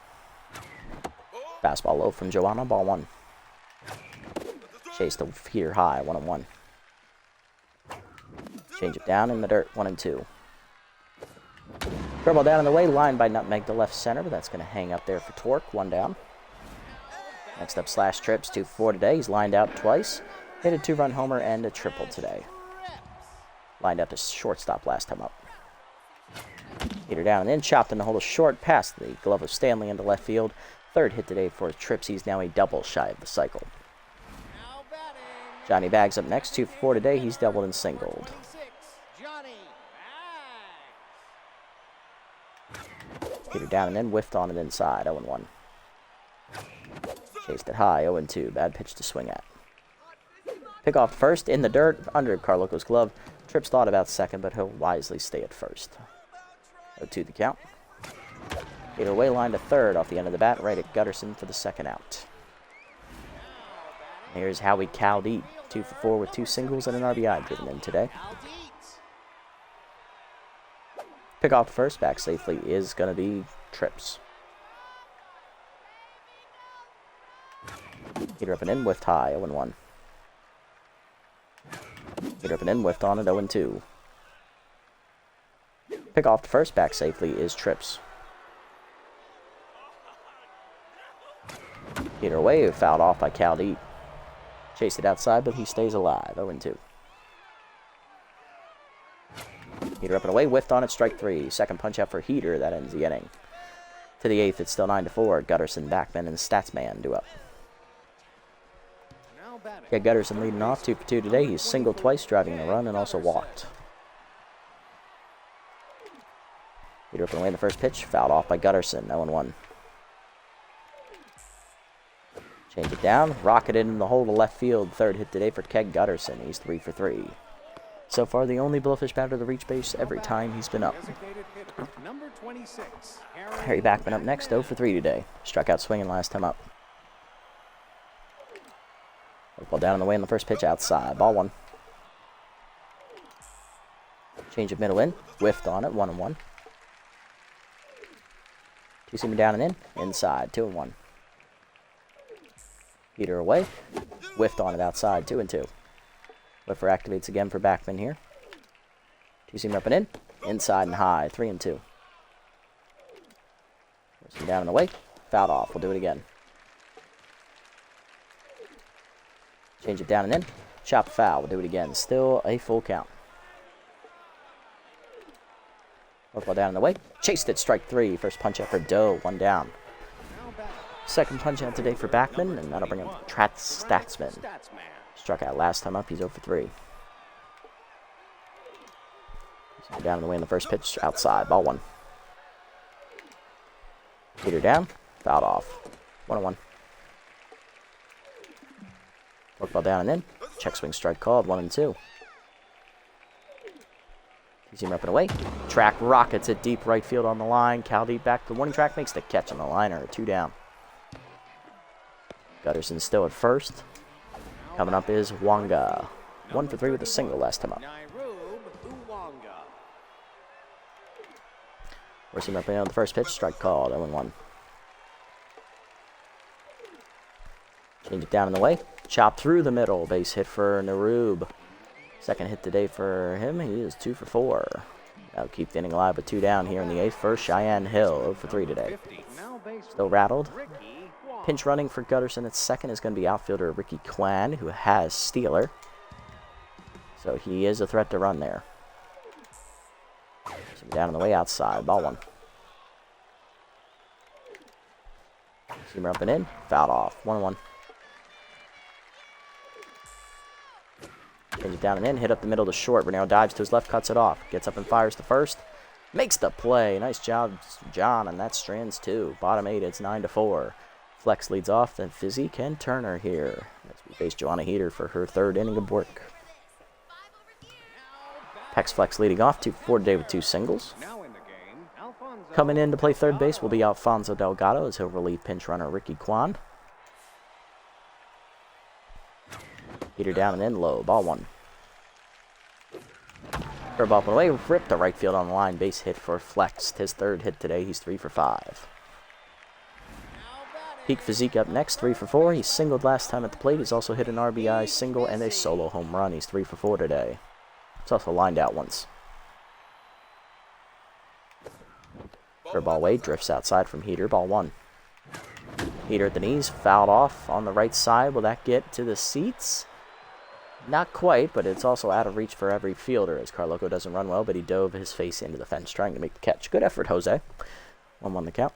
Fastball low from Joanna. Ball 1. Chase to Heater high. 1-1. Change it down in the dirt. 1-2. Curveball down in the way. Line by Nutmeg to left center, but that's going to hang up there for Torque. 1 down. Next up, Slash Trips. 2 for 4 today. He's lined out twice. Hit a 2-run homer and a triple today. Lined out to shortstop last time up. Heater down and in. Chopped in the hole to short. Past the glove of Stanley into left field. 3rd hit today for Trips. He's now a double shy of the cycle. Johnny Bags up next. 2 for 4 today. He's doubled and singled. Heater down and in. Whiffed on it inside. 0-1. Chased it high. 0-2. Bad pitch to swing at. Pick off first in the dirt under Carloco's glove. Trips thought about second, but he'll wisely stay at first. 0-2 the count. Heater away line to 3rd off the end of the bat, right at Gutterson for the 2nd out. Here's Howie Caldeet, 2 for 4 with 2 singles and an RBI driven in today. Pick off the first, back safely is going to be trips. Heater up and in, whiffed high, 0-1. Heater up and in, whiffed on it, 0-2. Pick off the first, back safely is trips. Heater away, fouled off by Caldeep. Chased it outside, but he stays alive, 0-2. Heater up and away, whiffed on it, strike 3. Second punch out for Heater, that ends the inning. To the 8th, it's still 9-4. Gutterson, Backman, and the Statsman do up. Yeah, Gutterson leading off, 2 for 2 today. He's singled twice, driving a run, and also walked. Heater up and away in the first pitch, fouled off by Gutterson, 0-1. Change it down, rocketed in the hole to left field. Third hit today for Keg Gutterson. He's 3 for 3. So far, the only Blowfish batter to reach base every time he's been up. Harry Backman up next, 0 for 3 today. Struck out swinging last time up. Ball down on the way in the first pitch, outside. Ball 1. Change of middle in, whiffed on it, 1-1. Two-seamer down and in, inside, 2-1. Heater away, whiffed on it outside, 2-2. Whiffer activates again for Backman here. Two-seamer up and in, inside and high, 3-2. Down and away, fouled off. We'll do it again. Change it down and in, chop foul. We'll do it again. Still a full count. Ball down and away, chased it, strike 3. First punch out for Doe, 1 down. Second punch out today for Backman, and that'll bring up Statsman. Struck out last time up, he's 0 for 3. Down and away in the first pitch, outside, ball 1. Heater down, fouled off, 1-1. Work ball down and in, check swing strike called, 1-2. Two-seamer up and away, track rockets it deep right field on the line. Caldeep back to the warning track, makes the catch on the liner, 2 down. Gutterson still at first. Coming up is Wonga. 1 for 3 with a single last time up. Working up on the first pitch, strike called, 0-1. Change it down in the way, chop through the middle, base hit for Naroob. Second hit today for him, he is 2 for 4. That'll keep the inning alive with 2 down here in the 8th. First, Cheyenne Hill, 0 for 3 today. Still rattled. Pinch running for Gutterson at second is going to be outfielder Ricky Kwan, who has Steeler. So he is a threat to run there. Down on the way outside, ball 1. Seamer up and in, fouled off, 1-1. Change it down and in, hit up the middle to short. Renero dives to his left, cuts it off. Gets up and fires to first. Makes the play. Nice job, John, and that strands 2. Bottom 8, it's 9-4. Flex leads off, then Physique and Turner here. As we face Joanna Heater for her 3rd inning of work. Pex Flex leading off, 2 for 4 today with 2 singles. Coming in to play third base will be Alfonso Delgado as he'll relieve pinch runner Ricky Kwan. Heater down and in low, ball 1. Curve up and away, ripped to right field on the line, base hit for Flex. His 3rd hit today, he's 3 for 5. Peak Physique up next, 3 for 4. He singled last time at the plate. He's also hit an RBI single and a solo home run. He's 3 for 4 today. He's also lined out once. Curveball away, drifts outside from Heater, ball 1. Heater at the knees, fouled off on the right side. Will that get to the seats? Not quite, but it's also out of reach for every fielder as Carloco doesn't run well, but he dove his face into the fence trying to make the catch. Good effort, Jose. 1-1 the count.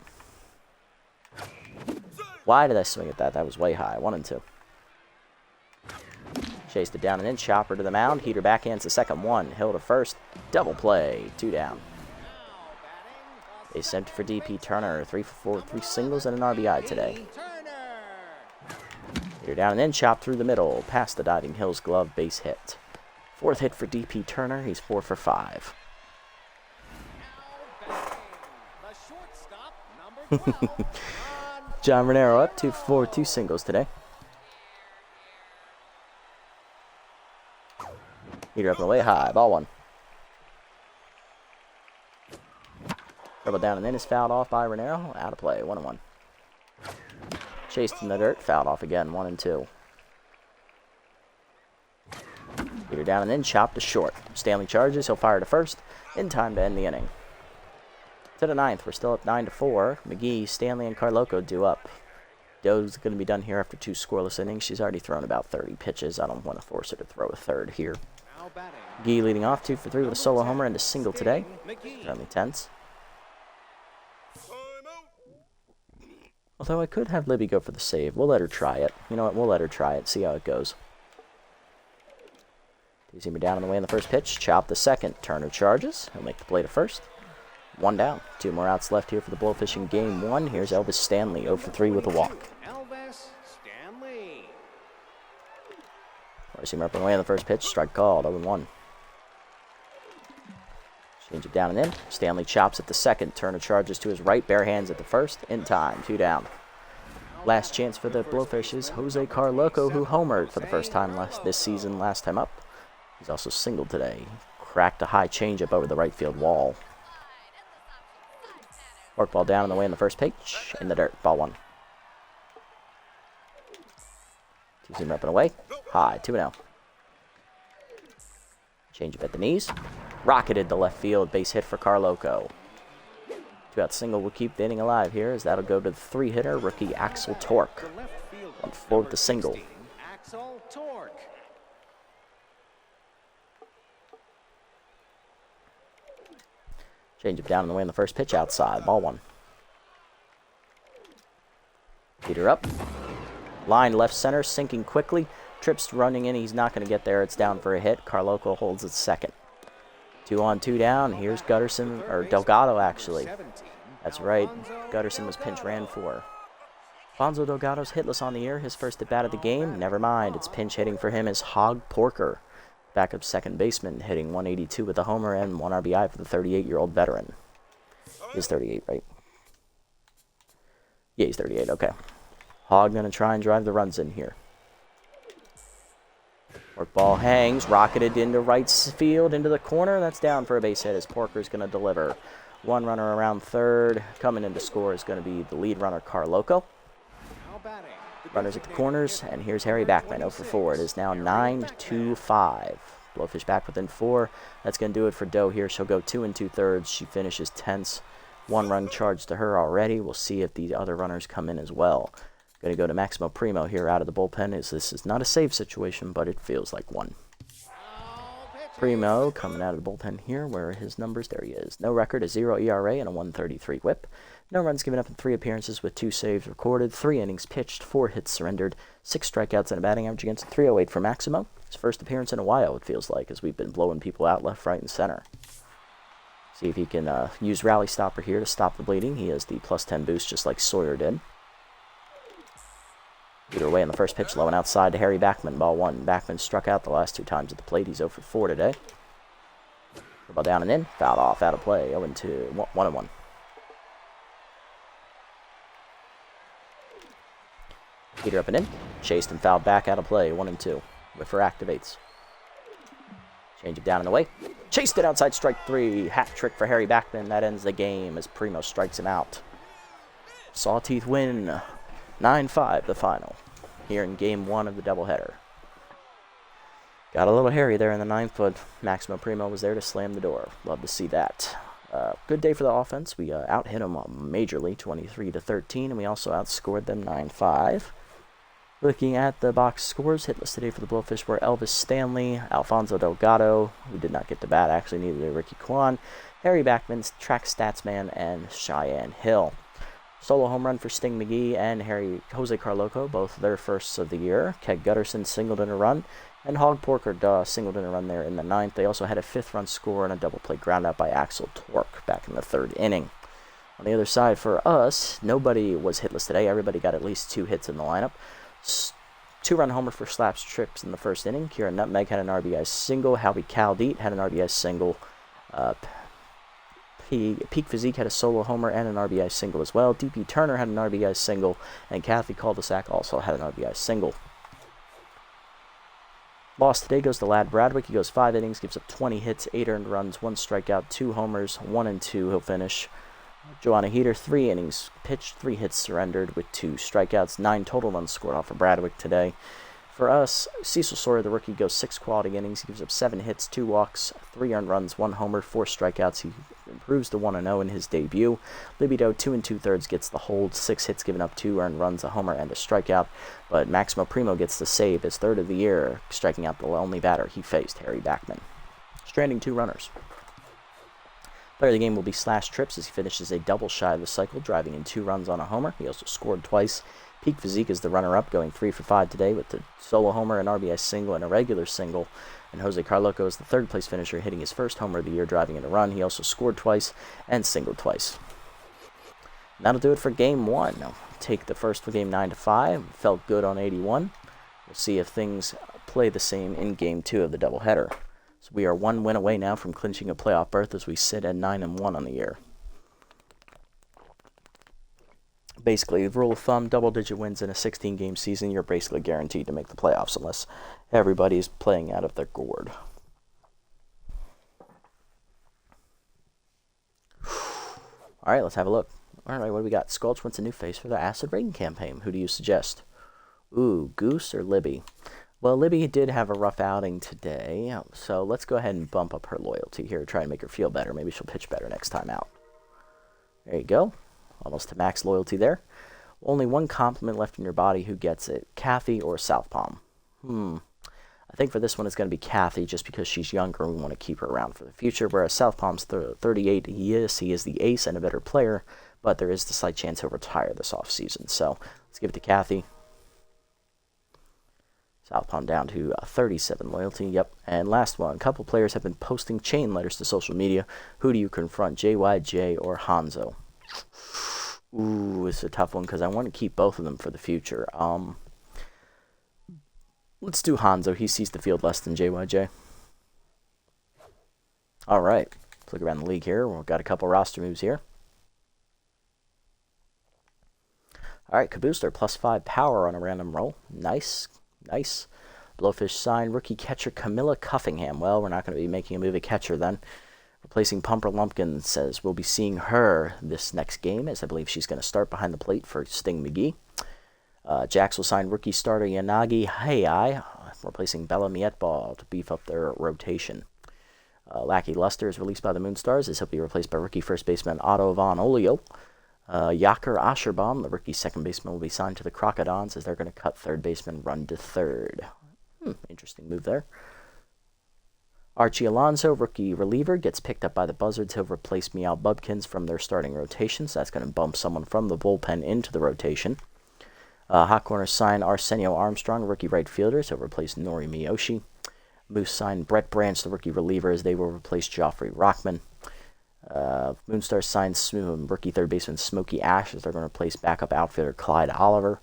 Why did I swing at that? That was way high. 1-2. Chased it down and in. Chopper to the mound. Heater backhands the second 1. Hill to first. Double play. 2 down. Base empty for DP Turner. 3 for 4. 3 singles and an RBI today. Heater down and in. Chop through the middle. Past the diving Hill's glove. Base hit. 4th hit for DP Turner. He's 4 for 5. John Renero up 2 for 4, 2 singles today. Heater up and away high, ball 1. Dribble down and in is fouled off by Renero. Out of play. 1-1. Chased in the dirt. Fouled off again. 1-2. Peter down and in. Chopped to short. Stanley charges. He'll fire to first. In time to end the inning. To the ninth. We're still up 9-4. McGee, Stanley, and Carloco due up. Doe's going to be done here after 2 scoreless innings. She's already thrown about 30 pitches. I don't want to force her to throw a third here. McGee leading off 2 for 3 with a solo homer and a single today. Currently tense. Although I could have Libby go for the save. We'll let her try it. You know what? We'll let her try it. See how it goes. Teasing me down on the way in the first pitch. Chop the second. Turner charges. He'll make the play to first. 1 down. 2 more outs left here for the Blowfish in game 1. Here's Elvis Stanley, 0 for 3 with a walk. Elvis Stanley. Racing up and away on the first pitch. Strike called. 0-1. Change it down and in. Stanley chops at the second. Turner charges to his right. Bare hands at the first. In time. 2 down. Last chance for the Blowfish is Jose Carloco, who homered for the first time this season, last time up. He's also singled today. Cracked a high changeup over the right field wall. Work ball down on the way in the first pitch. In the dirt. Ball 1. 2-seam up and away. High. 2-0. Change up at the knees. Rocketed to left field. Base hit for Carloco. 2-out single will keep the inning alive here, as that'll go to the 3-hitter, rookie Axel Torque. 1-4 with the single. Axel Torque. Change it down on the way in the first pitch. Outside. Ball 1. Peter up. Line left center. Sinking quickly. Trips running in. He's not going to get there. It's down for a hit. Carloco holds it second. 2 on, 2 down. Here's Gutterson, or Delgado, actually. That's right. Gutterson was pinch ran for. Alfonso Delgado's hitless on the year. His first at bat of the game. Never mind. It's pinch hitting for him as Hog Porker. Backup second baseman, hitting 182 with a homer and 1 RBI for the 38-year-old veteran. He's 38, right? Yeah, he's 38. Okay. Hog going to try and drive the runs in here. Work ball hangs, rocketed into right field, into the corner. That's down for a base hit as Porker's going to deliver. 1 runner around third. Coming in to score is going to be the lead runner, Carloco. Runners at the corners, and here's Harry Backman, 0 for 4. It is now 9-5. Blowfish back within 4. That's going to do it for Doe here. She'll go 2 2/3. She finishes tense. 1 run charged to her already. We'll see if the other runners come in as well. Going to go to Maximo Primo here out of the bullpen. This is not a save situation, but it feels like one. Primo coming out of the bullpen here. Where are his numbers? There he is. No record, a 0 ERA and a 133 whip. No runs given up in 3 appearances with 2 saves recorded. 3 innings pitched, 4 hits surrendered, 6 strikeouts and a batting average against 308 for Maximo. His first appearance in a while, it feels like, as we've been blowing people out left, right, and center. See if he can use Rally Stopper here to stop the bleeding. He has the +10 boost just like Sawyer did. Either way, in the first pitch, low and outside to Harry Backman, ball 1. Backman struck out the last 2 times at the plate. He's 0 for 4 today. Ball down and in, fouled off, out of play, 0-2, 1-1. Peter up and in, chased and fouled back, out of play, 1-2. Whiffer activates. Change it down and away. Chased it outside, strike 3. Hat trick for Harry Backman. That ends the game as Primo strikes him out. Sawteeth win. 9-5 the final here in game 1 of the doubleheader. Got a little hairy there in the 9th, but Maximo Primo was there to slam the door. Love to see that. Good day for the offense. We out-hit them majorly, 23-13, and we also outscored them 9-5. Looking at the box scores, hitless today for the Blowfish were Elvis Stanley, Alfonso Delgado, who did not get to bat, actually neither did Ricky Kwan, Harry Backman, Track Statsman, and Cheyenne Hill. Solo home run for Sting McGee and Jose Carloco, both their firsts of the year. Keg Gutterson singled in a run, and Hog Porker singled in a run there in the 9th. They also had a 5th run score and a double play ground out by Axel Torque back in the 3rd inning. On the other side for us, nobody was hitless today. Everybody got at least 2 hits in the lineup. 2-run homer for Slaps Trips in the 1st inning. Kieran Nutmeg had an RBI single. Howie Caldeet had an RBI single. Peak Physique had a solo homer and an RBI single as well. DP Turner had an RBI single, and Kathy Cul-de-sac also had an RBI single. Loss today goes to Lad Bradwick. He goes 5 innings, gives up 20 hits, 8 earned runs, 1 strikeout, 2 homers, 1-2 he'll finish. Joanna Heater, 3 innings pitched, 3 hits surrendered with 2 strikeouts, 9 total runs scored off of Bradwick today. For us, Cecil Sawyer, the rookie, goes 6 quality innings. He gives up 7 hits, 2 walks, 3 earned runs, 1 homer, 4 strikeouts. He improves to 1-0 in his debut. Libido, 2 2/3, gets the hold, 6 hits given up, 2 earned runs, a homer, and a strikeout. But Maximo Primo gets the save, his 3rd of the year, striking out the only batter he faced, Harry Backman. Stranding 2 runners. Player of the game will be Slash Trips as he finishes a double shy of the cycle, driving in 2 runs on a homer. He also scored twice. Peak Physique is the runner-up, going 3 for 5 today with the solo homer, an RBI single, and a regular single. And Jose Carloco is the 3rd-place finisher, hitting his 1st homer of the year, driving in a run. He also scored twice and singled twice. And that'll do it for Game 1. Now, take the first game 9-5. Felt good on 81. We'll see if things play the same in Game 2 of the doubleheader. So we are 1 win away now from clinching a playoff berth as we sit at 9-1 on the year. Basically, the rule of thumb, double-digit wins in a 16-game season, you're basically guaranteed to make the playoffs unless everybody's playing out of their gourd. All right, let's have a look. All right, what do we got? Sculch wants a new face for the Acid Rain campaign. Who do you suggest? Ooh, Goose or Libby? Well, Libby did have a rough outing today, so let's go ahead and bump up her loyalty here, try and make her feel better. Maybe she'll pitch better next time out. There you go. Almost to max loyalty there. Only one compliment left in your body. Who gets it? Kathy or South Palm? I think for this one it's going to be Kathy just because she's younger and we want to keep her around for the future, whereas South Palm's 38. He is the ace and a better player, but there is the slight chance he'll retire this offseason. So let's give it to Kathy. South Palm down to 37 loyalty. Yep. And last one. A couple players have been posting chain letters to social media. Who do you confront? JYJ or Hanzo? Ooh, it's a tough one because I want to keep both of them for the future. Let's do Hanzo. He sees the field less than JYJ. All right. Let's look around the league here. We've got a couple roster moves here. All right, Cabooster, +5 power on a random roll. Nice. Nice. Blowfish sign, rookie catcher Camilla Cuffingham. Well, we're not going to be making a move at catcher then. Replacing Pumper Lumpkin says we'll be seeing her this next game, as I believe she's going to start behind the plate for Sting McGee. Jax will sign rookie starter Yanagi Hayai, replacing Bella Mietball to beef up their rotation. Lackey Luster is released by the Moonstars, as he'll be replaced by rookie first baseman Otto Von Olio. Yaker Asherbaum, the rookie second baseman, will be signed to the Crocodons as they're going to cut third baseman run to third. Interesting move there. Archie Alonso, rookie reliever, gets picked up by the Buzzards. He'll replace Meow Bubkins from their starting rotation, so that's going to bump someone from the bullpen into the rotation. Hot Corner sign Arsenio Armstrong, rookie right fielder, so he'll replace Nori Miyoshi. Moose sign Brett Branch, the rookie reliever, as they will replace Joffrey Rockman. Moonstar signs rookie third baseman Smokey Ash, as they're going to replace backup outfielder Clyde Oliver.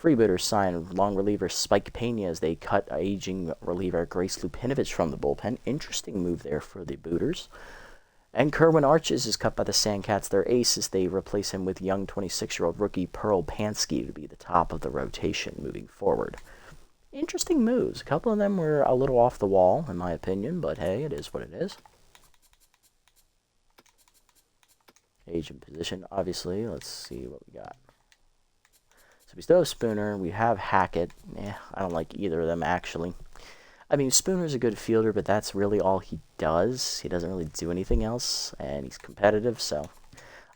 Freebooters sign long reliever Spike Pena as they cut aging reliever Grace Lupinovich from the bullpen. Interesting move there for the Booters. And Kerwin Arches is cut by the Sandcats, their ace, as they replace him with young 26-year-old rookie Pearl Pansky to be the top of the rotation moving forward. Interesting moves. A couple of them were a little off the wall, in my opinion, but hey, it is what it is. Age and position, obviously. Let's see what we got. So we still have Spooner. We have Hackett. I don't like either of them, actually. I mean, Spooner's a good fielder, but that's really all he does. He doesn't really do anything else, and he's competitive, so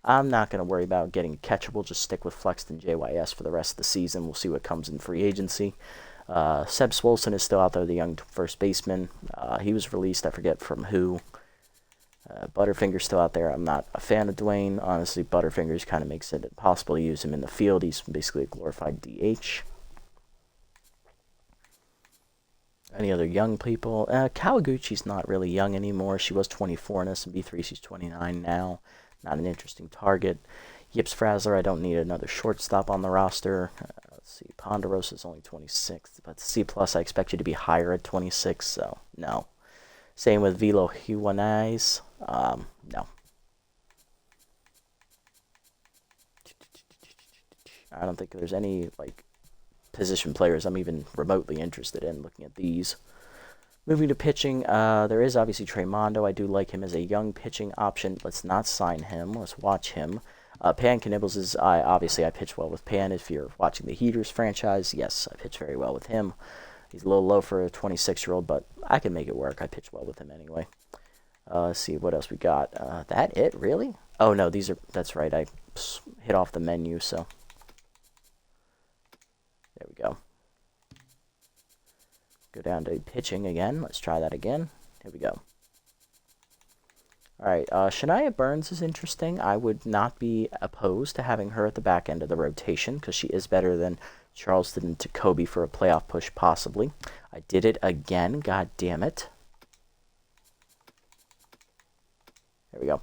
I'm not going to worry about getting catchable. Just stick with Flexton JYS for the rest of the season. We'll see what comes in free agency. Seb Swolson is still out there, the young first baseman. He was released, I forget from who. Butterfinger's still out there. I'm not a fan of Dwayne. Honestly, Butterfingers kind of makes it impossible to use him in the field. He's basically a glorified DH. Any other young people? Kawaguchi's not really young anymore. She was 24 in SMB3. She's 29 now. Not an interesting target. Yips Frazzler, I don't need another shortstop on the roster. Let's see. Ponderosa's only 26. But C+, I expect you to be higher at 26, so no. Same with Velo Huanais. No. I don't think there's any position players I'm even remotely interested in looking at these. Moving to pitching, there is obviously Tremondo. I do like him as a young pitching option. Let's not sign him. Let's watch him. Pan Knibbles is, obviously I pitch well with Pan. If you're watching the Heaters franchise, yes, I pitch very well with him. He's a little low for a 26-year-old, but I can make it work. I pitch well with him anyway. Let's see what else we got. That it, really? Oh, no, that's right. I hit off the menu, so there we go. Go down to pitching again. Let's try that again. Here we go. All right, Shania Burns is interesting. I would not be opposed to having her at the back end of the rotation because she is better than Charleston and Jacoby for a playoff push, possibly. I did it again. God damn it. There we go.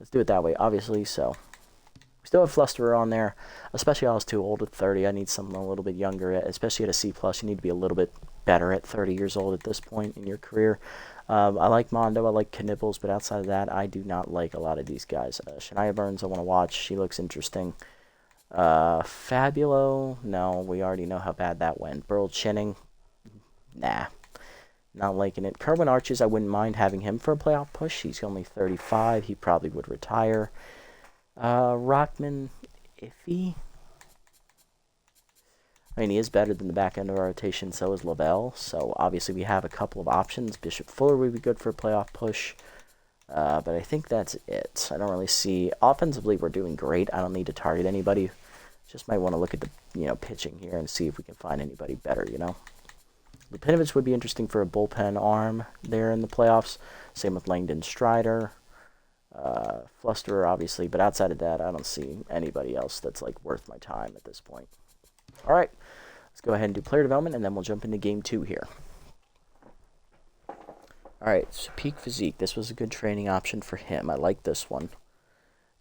Let's do it that way, obviously. So we still have Flusterer on there, especially I was too old at 30. I need something a little bit younger, especially at a C+. You need to be a little bit better at 30 years old at this point in your career. I like Mondo, I like Knibbles, but outside of that, I do not like a lot of these guys. Shania Burns, I want to watch. She looks interesting. Fabulo, no, we already know how bad that went. Burl Chinning, nah, not liking it. Kerwin Arches, I wouldn't mind having him for a playoff push. He's only 35. He probably would retire. Rockman, iffy. I mean, he is better than the back end of our rotation, so is Lavelle. So, obviously, we have a couple of options. Bishop Fuller would be good for a playoff push. But I think that's it. I don't really see... Offensively, we're doing great. I don't need to target anybody. Just might want to look at the, pitching here and see if we can find anybody better, Lupinovich would be interesting for a bullpen arm there in the playoffs. Same with Langdon Strider. Flusterer, obviously. But outside of that, I don't see anybody else that's, worth my time at this point. All right, let's go ahead and do player development, and then we'll jump into game 2 here. All right, so peak physique. This was a good training option for him. I like this one.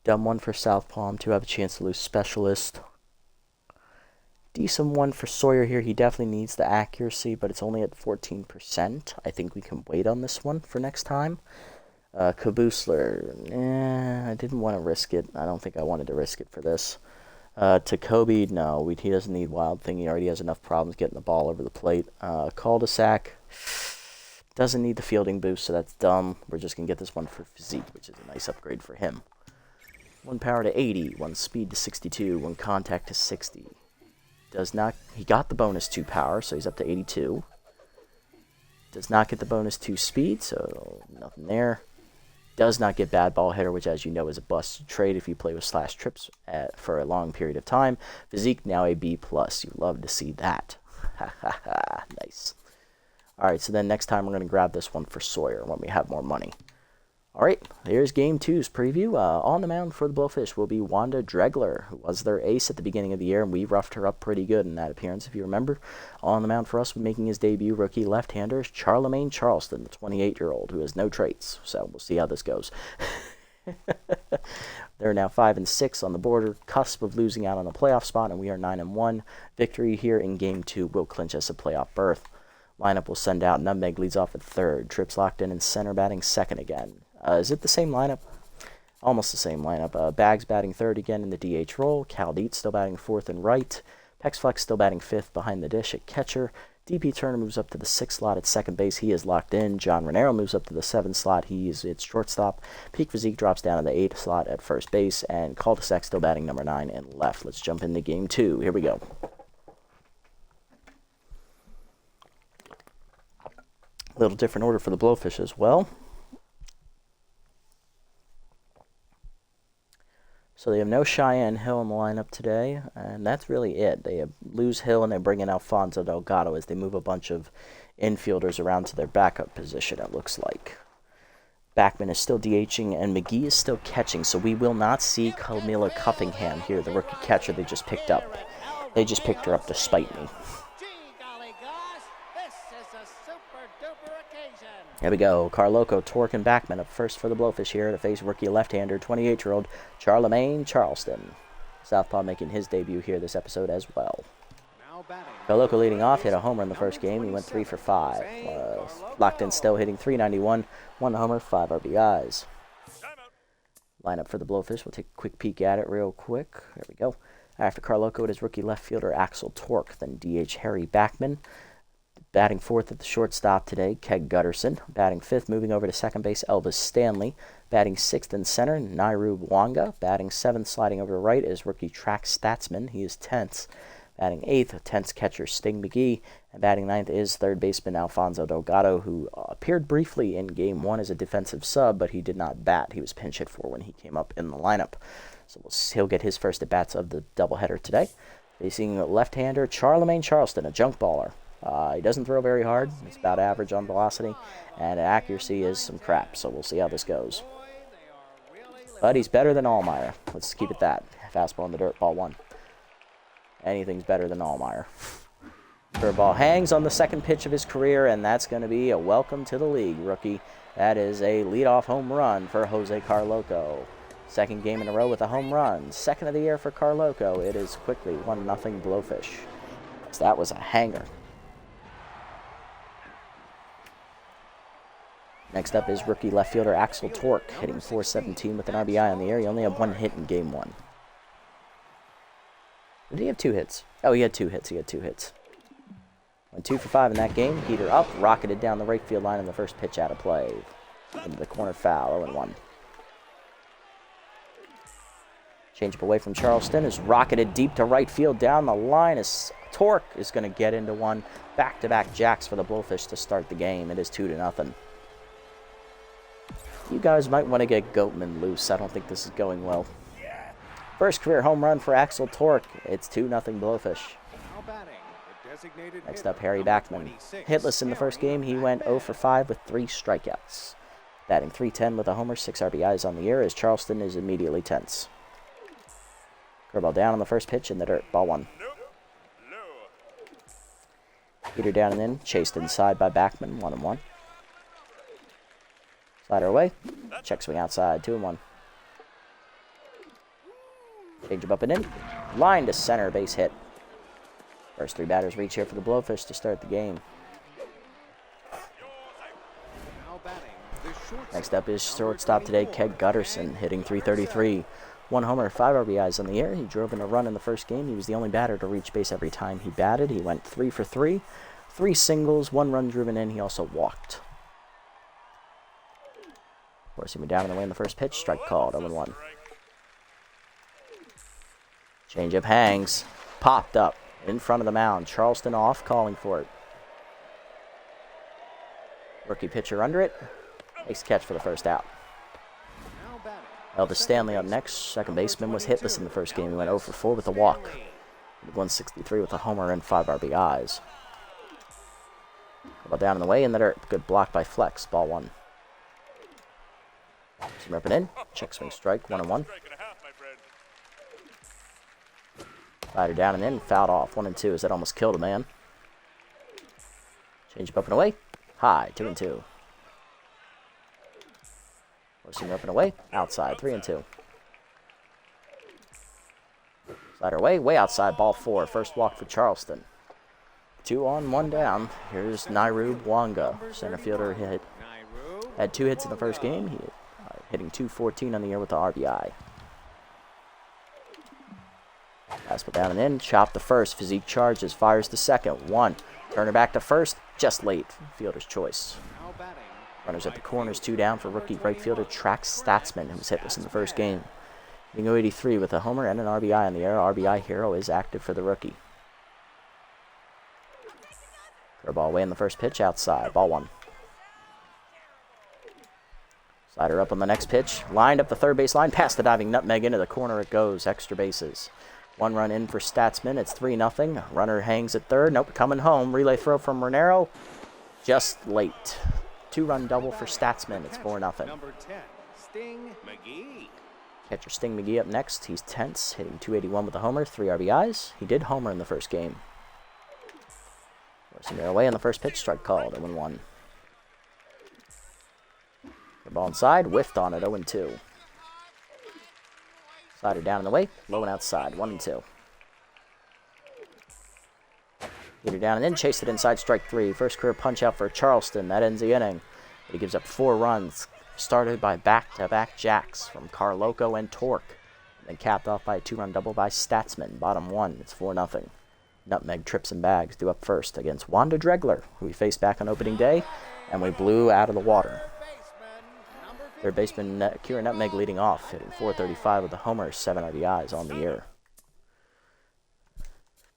Dumb one for Southpaw to have a chance to lose specialist. Decent one for Sawyer here. He definitely needs the accuracy, but it's only at 14%. I think we can wait on this one for next time. Caboosler, I didn't want to risk it. I don't think I wanted to risk it for this. Jacoby, no, he doesn't need Wild Thing. He already has enough problems getting the ball over the plate. Cul-de-sac doesn't need the fielding boost, so that's dumb. We're just going to get this one for physique, which is a nice upgrade for him. 1 power to 80, 1 speed to 62, 1 contact to 60. He got the bonus 2 power, so he's up to 82. Does not get the bonus 2 speed, so nothing there. Does not get bad ball hitter, which, as you know, is a bust trade if you play with slash trips for a long period of time. Physique now a B+. You love to see that. Ha ha ha. Nice. All right, so then next time we're going to grab this one for Sawyer when we have more money. All right, here's Game 2's preview. On the mound for the Blowfish will be Wanda Dregler, who was their ace at the beginning of the year, and we roughed her up pretty good in that appearance, if you remember. On the mound for us, making his debut, rookie left-hander Charlemagne Charleston, the 28-year-old, who has no traits. So we'll see how this goes. They're now 5-6 on the border, cusp of losing out on a playoff spot, and we are 9-1. Victory here in Game 2 will clinch us a playoff berth. Lineup will send out Nutmeg leads off at third. Trips locked in and center batting second again. Is it the same lineup? Almost the same lineup. Bags batting third again in the DH role. Caldeet still batting fourth and right. Pexflex still batting fifth behind the dish at catcher. DP Turner moves up to the 6th slot at second base. He is locked in. John Renero moves up to the 7th slot. He is its shortstop. Peak Physique drops down to the 8th slot at first base. And Cul-de-sac still batting number 9 and left. Let's jump into Game 2. Here we go. A little different order for the Blowfish as well. So they have no Cheyenne Hill in the lineup today, and that's really it. They lose Hill, and they bring in Alfonso Delgado as they move a bunch of infielders around to their backup position, it looks like. Backman is still DHing, and McGee is still catching, so we will not see Camilla Cuffingham here, the rookie catcher they just picked up. They just picked her up to spite me. Here we go. Carloco, Torque, and Backman up first for the Blowfish here to face rookie left-hander, 28-year-old Charlemagne Charleston. Southpaw making his debut here this episode as well. Carloco leading off, hit a homer in the first game. He went 3 for 5. Locked in still, hitting .391. 1 homer, 5 RBIs. Lineup for the Blowfish. We'll take a quick peek at it real quick. There we go. After Carloco, it is rookie left fielder Axel Torque, then DH Harry Backman. Batting fourth at the shortstop today, Keg Gutterson. Batting fifth, moving over to second base, Elvis Stanley. Batting sixth in center, Nairu Wanga. Batting seventh, sliding over to right, is rookie track statsman. He is tense. Batting eighth, tense catcher Sting McGee. And batting ninth is third baseman Alfonso Delgado, who appeared briefly in Game 1 as a defensive sub, but he did not bat. He was pinch hit for when he came up in the lineup. So he'll get his first at-bats of the doubleheader today. Facing left-hander Charlemagne Charleston, a junk baller. He doesn't throw very hard. It's about average on velocity, and accuracy is some crap, so we'll see how this goes. But he's better than Allmeyer. Let's keep it that. Fastball in the dirt, ball one. Anything's better than Allmeyer. Curveball hangs on the second pitch of his career, and that's going to be a welcome to the league, rookie. That is a leadoff home run for Jose Carloco. Second game in a row with a home run. Second of the year for Carloco. It is quickly 1-0 Blowfish. So that was a hanger. Next up is rookie left fielder Axel Torque, hitting .417 with an RBI on the year. He only had one hit in Game 1. Did he have two hits? Oh, he had two hits. Went 2 for 5 in that game. Heater up, rocketed down the right field line in the first pitch out of play. Into the corner foul, 0-1. Changeup away from Charleston is rocketed deep to right field down the line as Torque is going to get into one. Back-to-back jacks for the Blowfish to start the game. It is 2-0. You guys might want to get Goatman loose. I don't think this is going well. First career home run for Axel Torque. It's 2-0 Blowfish. Next up, Harry Backman. Hitless in the first game. He went 0 for 5 with 3 strikeouts. Batting .310 with a homer, 6 RBIs on the year as Charleston is immediately tense. Curveball down on the first pitch in the dirt. Ball one. Heater down and in. Chased inside by Backman. 1-1. Slider away. Check swing outside. 2-1. Changeup up and in. Line to center. Base hit. First 3 batters reach here for the Blowfish to start the game. Next up is shortstop today, Keg Gutterson, hitting .333. 1 homer, 5 RBIs on the year. He drove in a run in the first game. He was the only batter to reach base every time he batted. He went 3 for 3. 3 singles, 1 run driven in. He also walked. Of course, he went down and away in the first pitch. Strike called, 0-1. Changeup hangs. Popped up in front of the mound. Charleston off, calling for it. Rookie pitcher under it. Makes the catch for the first out. Elvis Stanley up next. Second baseman was hitless in the first game. He went 0 for 4 with a walk. 163 with a homer and 5 RBIs. Ball down in the way in the dirt. Good block by Flex. Ball one. Some ripping in. Check swing strike. 1-1. Slider down and in. Fouled off. 1-2 as that almost killed a man. Change up and away. High. 2-2. Forcing up and away. Outside. 3-2. Slider away. Way outside. Ball 4. First walk for Charleston. 2 on, 1 down. Here's Nairu Wanga. Center fielder had 2 hits in the first game. He hitting .214 on the year with the RBI. Fastball down and in. Chop the first. Physique charges. Fires the second. 1. Turner back to first. Just late. Fielder's choice. Runners at the corners. 2 down for rookie right fielder Trax Statsman, who was hitless in the first game. Hitting .083 with a homer and an RBI on the air. RBI hero is active for the rookie. Curveball away in the first pitch. Outside. Ball 1. Slider up on the next pitch. Lined up the third base line. Past the diving nutmeg into the corner it goes. Extra bases. 1 run in for Statsman. It's 3-0. Runner hangs at third. Nope, coming home. Relay throw from Renero. Just late. 2-run double for Statsman. It's 4-0. Number 10, Sting McGee. Catcher Sting McGee up next. He's tense, hitting .281 with a homer, 3 RBIs. He did homer in the first game. Forcing it away on the first pitch. Strike called. 0-1. The ball inside. Whiffed on it. 0-2. Slider down in the way. Low and outside. 1-2. Heater down and in. Chased it inside. Strike 3. First career punch out for Charleston. That ends the inning. He gives up 4 runs. Started by back-to-back jacks from Carloco and Torque. And then capped off by a 2-run double by Statsman. Bottom 1. It's 4-0. Nutmeg, Trips, and Bags due up first against Wanda Dregler, who we faced back on opening day, and we blew out of the water. Third baseman Kira Nutmeg leading off, hitting .435 with a homer, 7 RBIs on the year.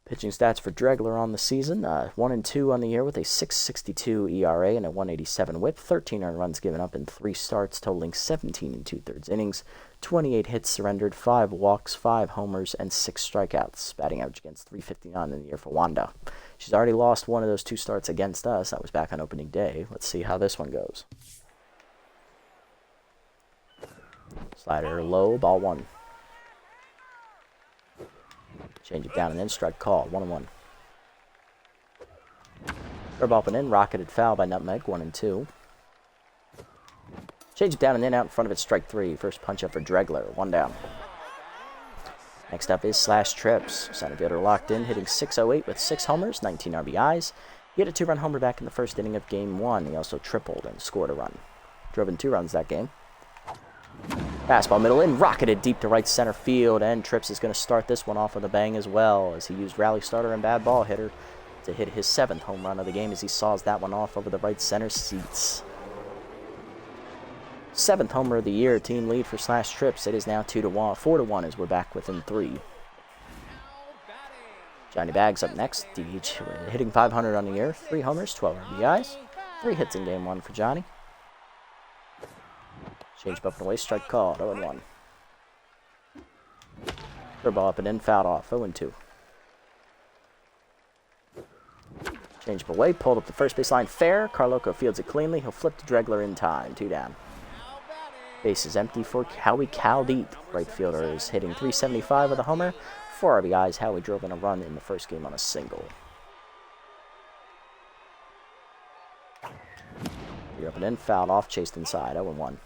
Pitching stats for Dregler on the season, 1-2 on the year with a 6.62 ERA and a 187 WHIP, 13 earned runs given up in 3 starts, totaling 17 2/3 innings, 28 hits surrendered, 5 walks, 5 homers, and 6 strikeouts. Batting average against .359 in the year for Wanda. She's already lost one of those 2 starts against us. That was back on opening day. Let's see how this one goes. Slider low, ball 1. Change it down and in, strike call, 1-1. Curveball up and in, rocketed foul by Nutmeg, 1-2. Change it down and in, out in front of it, strike 3. First punch up for Dregler, 1 down. Next up is Slash Trips. Center fielder locked in, hitting .608 with 6 homers, 19 RBIs. He had a 2-run homer back in the first inning of Game 1. He also tripled and scored a run. Drove in 2 runs that game. Fastball middle in, rocketed deep to right center field, and Trips is going to start this one off with a bang as well, as he used rally starter and bad ball hitter to hit his 7th home run of the game as he saws that one off over the right center seats. 7th homer of the year, team lead for Slash Trips. It is now 4-1 as we're back within 3. Johnny Bags up next, DH, hitting .500 on the year, 3 homers, 12 RBIs, 3 hits in Game 1 for Johnny. Change up and away, strike called, 0-1. Curveball up and in, fouled off, 0-2. Change up away, pulled up the first baseline, fair. Carloco fields it cleanly. He'll flip to Dregler in time, 2 down. Base is empty for Howie Caldeep. Right fielder is hitting .375 with a homer. 4 RBIs. Howie drove in a run in the first game on a single. You're up and in, fouled off, chased inside, 0-1.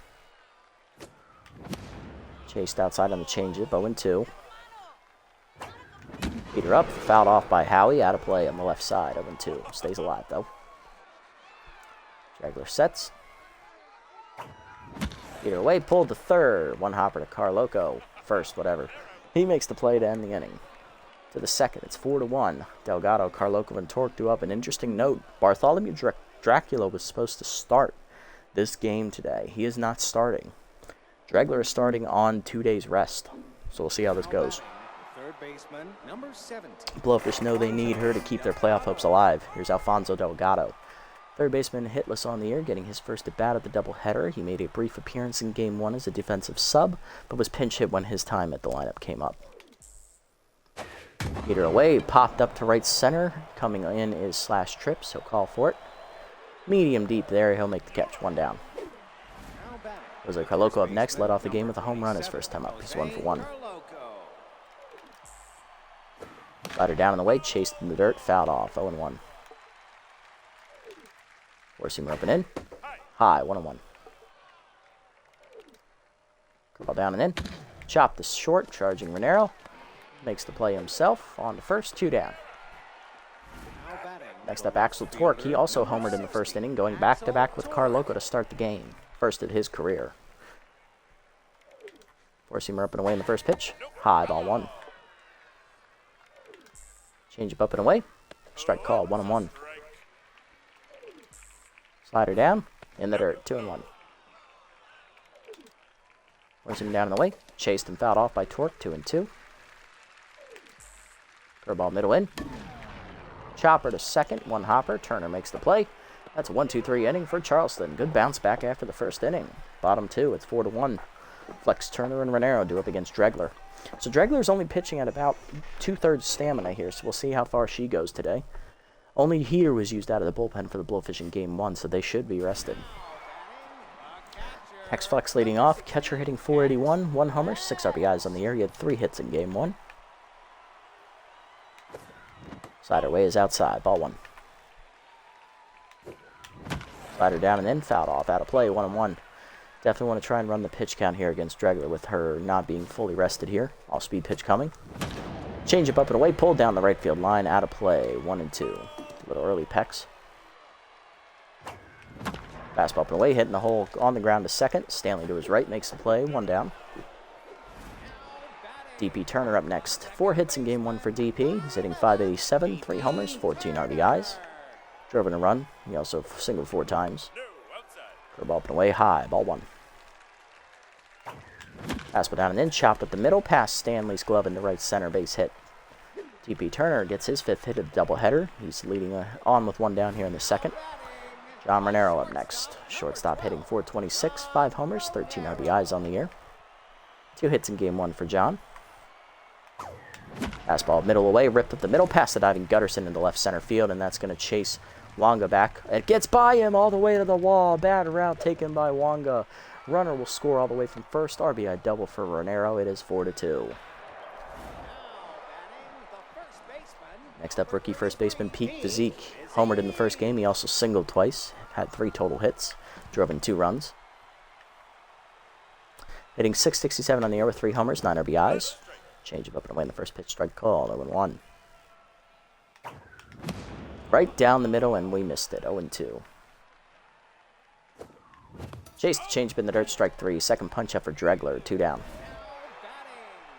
Chased outside on the changeup, 0-2. Peter up, fouled off by Howie, out of play on the left side, 0-2. Stays alive, though. Dregler sets. Peter away, pulled to third. 1 hopper to Carloco. First, whatever. He makes the play to end the inning. To the second, it's 4-1. Delgado, Carloco, and Torque do up. An interesting note, Bartholomew Dracula was supposed to start this game today. He is not starting. Dregler is starting on 2 days rest, so we'll see how this goes. Third baseman, number 17. Blowfish know they need her to keep their playoff hopes alive. Here's Alfonso Delgado. Third baseman hitless on the year, getting his first at-bat at the doubleheader. He made a brief appearance in Game 1 as a defensive sub, but was pinch hit when his time at the lineup came up. Peter away, popped up to right center. Coming in is Slash Trips, he'll call for it. Medium deep there, he'll make the catch, 1 down. Jose Carloco up next, led off the game with a home run his first time up. He's 1 for 1. Slider down in the way, chased in the dirt, fouled off, 0-1. Four-seamer up and in. High, 1-1. Curveball down and in. Chopped the short, charging Renero. Makes the play himself. On to first, 2 down. Next up, Axel Torque. He also homered in the first inning, going back-to-back with Carloco to start the game. First of his career. Four-seamer up and away in the first pitch. High, ball 1. Change up and away. Strike call, 1-1. Slider down, in the dirt, 2-1. Four-seamer down in the way. Chased and fouled off by Torque, 2-2. Curveball middle in. Chopper to second, 1 hopper. Turner makes the play. That's a 1-2-3 inning for Charleston. Good bounce back after the first inning. Bottom 2, it's 4-1. Flex Turner and Renero do up against Dregler. So Dregler's only pitching at about 2/3 stamina here, so we'll see how far she goes today. Only Heater was used out of the bullpen for the Blowfish in Game 1, so they should be rested. Hex Flex leading off. Catcher hitting .481, 1 homer, 6 RBIs on the year. He had 3 hits in Game 1. Slider away is outside, ball 1. Slider down and in, fouled off, out of play, 1-1. Definitely want to try and run the pitch count here against Dregler with her not being fully rested here. All-speed pitch coming. Change up and away, pulled down the right field line, out of play, 1-2. A little early pecks. Fastball up and away, hitting the hole on the ground to second. Stanley to his right makes the play, 1 down. DP Turner up next. 4 hits in game 1 for DP. He's hitting .587, 3 homers, 14 RBIs. Drove in a run. He also singled 4 times. Curveball up and away high. Ball 1. Fastball down and in. Chopped up the middle. Past Stanley's glove into right center. Base hit. DP Turner gets his 5th hit of the doubleheader. He's leading on with 1 down here in the second. John Renero up next. Shortstop hitting .426, 5 homers, 13 RBIs on the year. 2 hits in game 1 for John. Fastball middle away, ripped up the middle, past the diving Gutterson into left center field, and that's going to chase Wonga back. It gets by him all the way to the wall. Bad route taken by Wonga. Runner will score all the way from first. RBI double for Renero. It is 4-2. Next up, rookie first baseman Pete Physique. Homered in the first game. He also singled twice. Had 3 total hits. Drove in 2 runs. Hitting .667 on the year with 3 homers, 9 RBIs. Change him up and away in the first pitch. Strike call. 0-1. Right down the middle, and we missed it. 0-2. Chase the changeup in the dirt. Strike 3. Second punch up for Dregler. 2 down.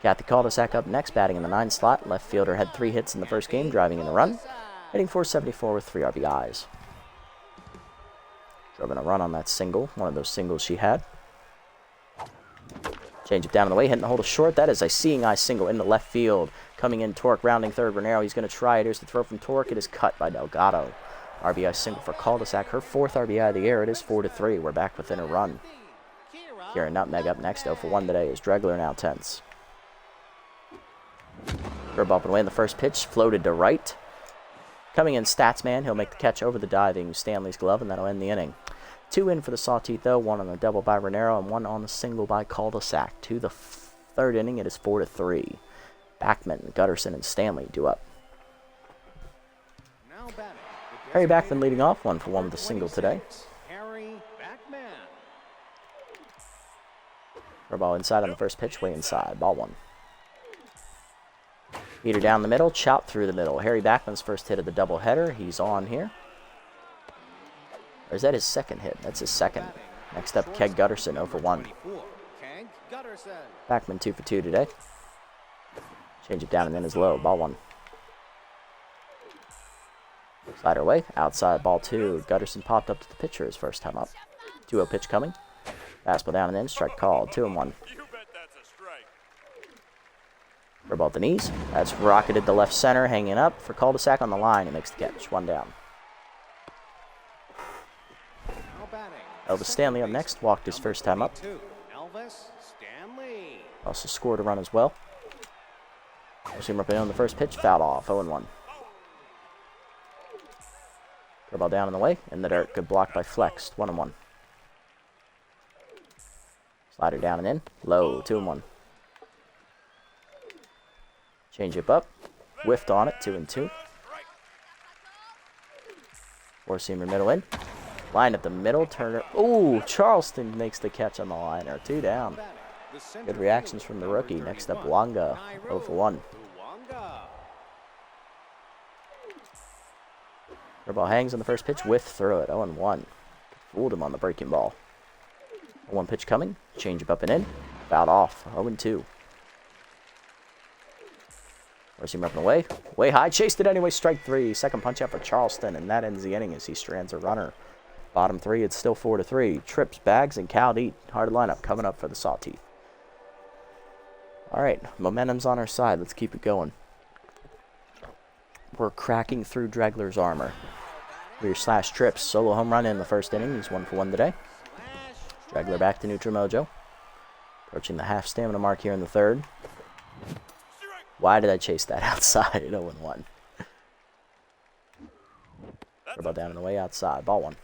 Kathy Cul-de-sac up next, batting in the 9 slot. Left fielder had 3 hits in the first game, driving in a run. Hitting .474 with 3 RBIs. Drove in a run on that single, one of those singles she had. Change it down in the way, hitting the hole to short. That is a seeing eye single in the left field. Coming in, Torque rounding third. Renero, he's going to try it. Here's the throw from Torque. It is cut by Delgado. RBI single for Cul-de-sac. Her 4th RBI of the year. It is 4-3. We're back within a run. Kieran Nutmeg up next, 0-for-1 today, is Dregler now tense. Curve up and away in the first pitch, floated to right. Coming in, Statsman. He'll make the catch over the diving Stanley's glove, and that'll end the inning. 2 in for the Sawteeth, though. 1 on the double by Renero, and 1 on the single by Cul-de-sac. To the 3rd inning, it is 4-3. Backman, Gutterson, and Stanley due up. Harry Backman leading off, 1-for-1 with a single today. Ball inside on the first pitch, way inside. Ball 1. Heater down the middle, chop through the middle. Harry Backman's first hit of the doubleheader. He's on here. Or is that his second hit? That's his second. Next up, Keg Gutterson, 0-for-1. Backman 2-for-2 today. Change it down and then is low. Ball 1. Slider away. Outside, ball 2. Gutterson popped up to the pitcher his first time up. 2-0 pitch coming. Fastball down and in. Strike called. 2-1. For about the knees. That's rocketed to left center, hanging up for Cul-de-sac on the line. He makes the catch. 1 down. Elvis Stanley up next. Walked his first time up. Also scored a run as well. We'll see him up in on the first pitch. Fouled off. 0-1. Ball down in the way. In the dirt. Good block by Flex. 1-1. Slider down and in. Low. 2-1. Change it up. Whiffed on it. 2-2. Four-seamer middle in. Line at the middle. Turner. Ooh, Charleston makes the catch on the liner. 2 down. Good reactions from the rookie. Next up, Wonga. 0-for-1. Ball hangs on the first pitch. Whiff through it. 0-1. Fooled him on the breaking ball. 1 pitch coming. Change up and in. Fouled off. 0-2. Four-seamer up and away. Way high. Chased it anyway. Strike 3. Second punch out for Charleston, and that ends the inning as he strands a runner. Bottom 3, it's still 4-3. Trips, Bags, and Cal Deet. Hard lineup coming up for the Sawteeth. All right, momentum's on our side. Let's keep it going. We're cracking through Dregler's armor. We're slash Trips. Solo home run in the first inning. He's 1-for-1 today. Dregler back to neutral mojo. Approaching the half stamina mark here in the 3rd. Why did I chase that outside? 0-1. Ball down and away outside. Ball 1.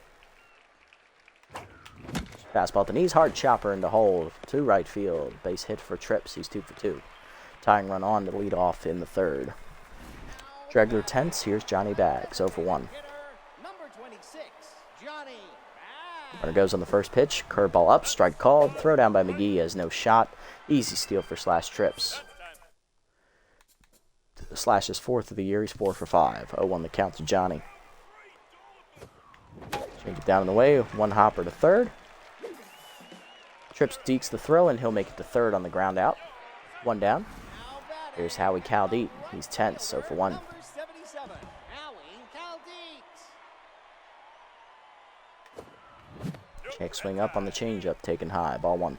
Fastball at the knees. Hard chopper into hole to right field. Base hit for Trips. He's 2-for-2. Tying run on to lead off in the 3rd. Dregler tense. Here's Johnny Bags. 0-for-1. Runner goes on the first pitch. Curveball up. Strike called. Throw down by McGee as no shot. Easy steal for slash Trips. Slash is 4th of the year. He's 4-for-5. 0-1 the count to Johnny. Change it down in the way. 1 hopper to 3rd. Trips dekes the throw, and he'll make it to 3rd on the ground out. 1 down. Here's Howie Caldeet. He's tense, so for 1. Number 77, Howie Caldeet. Check swing up on the changeup, taken high. Ball 1.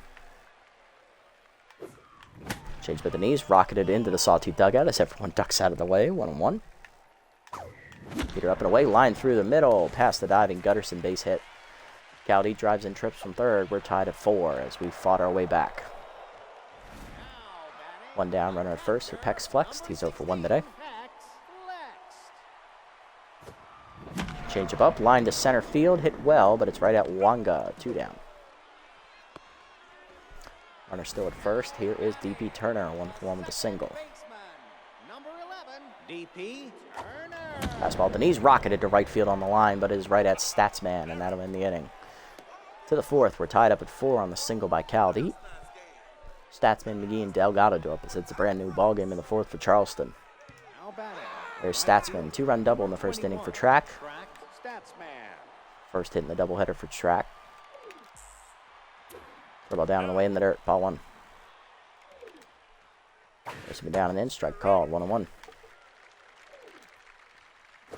Change with the knees, rocketed into the Sawteeth dugout as everyone ducks out of the way. 1-1. Peter up and away, line through the middle, past the diving Gutterson, base hit. Caldeet drives in trips from third. We're tied at 4 as we fought our way back. 1 down, runner at first for Pex flexed. He's 0 for 1 today. Change up, line to center field, hit well, but it's right at Wanga. 2 down. Runner still at first. Here is DP Turner, 1 for 1 with a single. Number 11, DP Turner. Fastball at the knees, rocketed to right field on the line, but is right at Statsman, and that'll end the inning. To the 4th, we're tied up at 4 on the single by Caldeet. Statsman, McGee, and Delgado do up as it's a brand new ball game in the 4th for Charleston. There's Statsman, 2-run double in the first inning for Track. First hit in the doubleheader for Track. Ball down and away in the dirt. Ball 1. There's him down and in. Strike called. 1-1.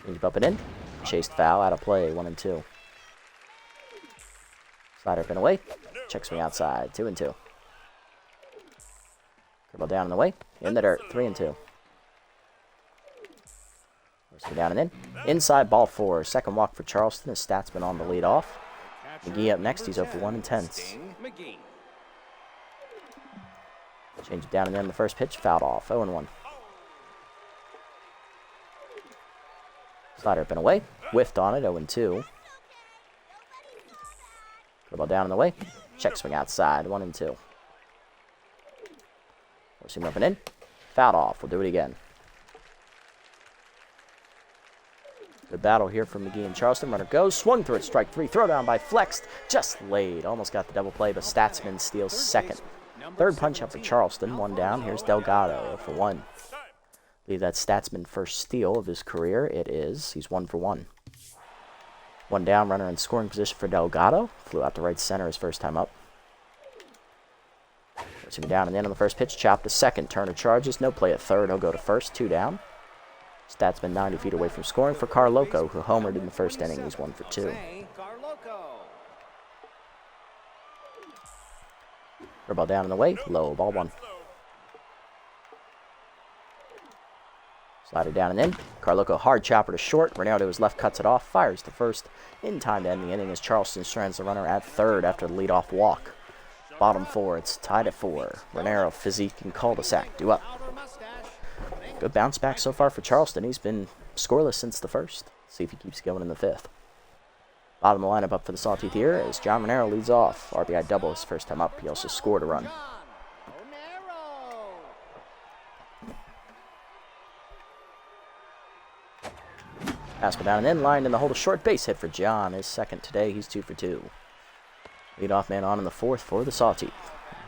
Change up and in. Chased foul. Out of play. 1-2. Slider up and away. Check swing outside. 2-2. Ball down and away. In the dirt. 3-2. There's him down and in. Inside. Ball 4. Second walk for Charleston. His Statsman on the lead off. McGee up next. He's 0 for 1 and tense. Change it down and in the first pitch. Fouled off. 0-1. Slider up and away. Whiffed on it. 0-2. Ball down and away. Check swing outside. 1-2. Force him up and in. Fouled off. We'll do it again. Good battle here from McGee and Charleston. Runner goes. Swung through it. Strike 3. Throw down by Flexed. Just laid. Almost got the double play, but Statsman steals second. Third punch up for Charleston. 1 down. Here's Delgado. 0 for 1. I believe that's Statsman's first steal of his career. It is. He's 1 for 1. 1 down. Runner in scoring position for Delgado. Flew out to right center his first time up. Puts him down and in on the first pitch. Chopped to second. Turner charges. No play at third. He'll go to first. 2 down. Statsman 90 feet away from scoring for Carloco, who homered in the first inning. He's 1 for 2. Ball down in the way. Low. Ball 1. Slider down and in. Carloco hard chopper to short. Ronaldo his left cuts it off. Fires to first in time to end the inning as Charleston strands the runner at third after the leadoff walk. Bottom 4. It's tied at 4. Renero, Physique, and cul-de-sac due up. Good bounce back so far for Charleston. He's been scoreless since the first. See if he keeps going in the 5th. Bottom of the lineup up for the Sawteeth here as John Renero leads off. RBI double his first time up. He also scored a run. Fastball down and in. Lined in the hole. A short base hit for John. His second today. He's 2 for 2. Leadoff man on in the 4th for the Sawteeth.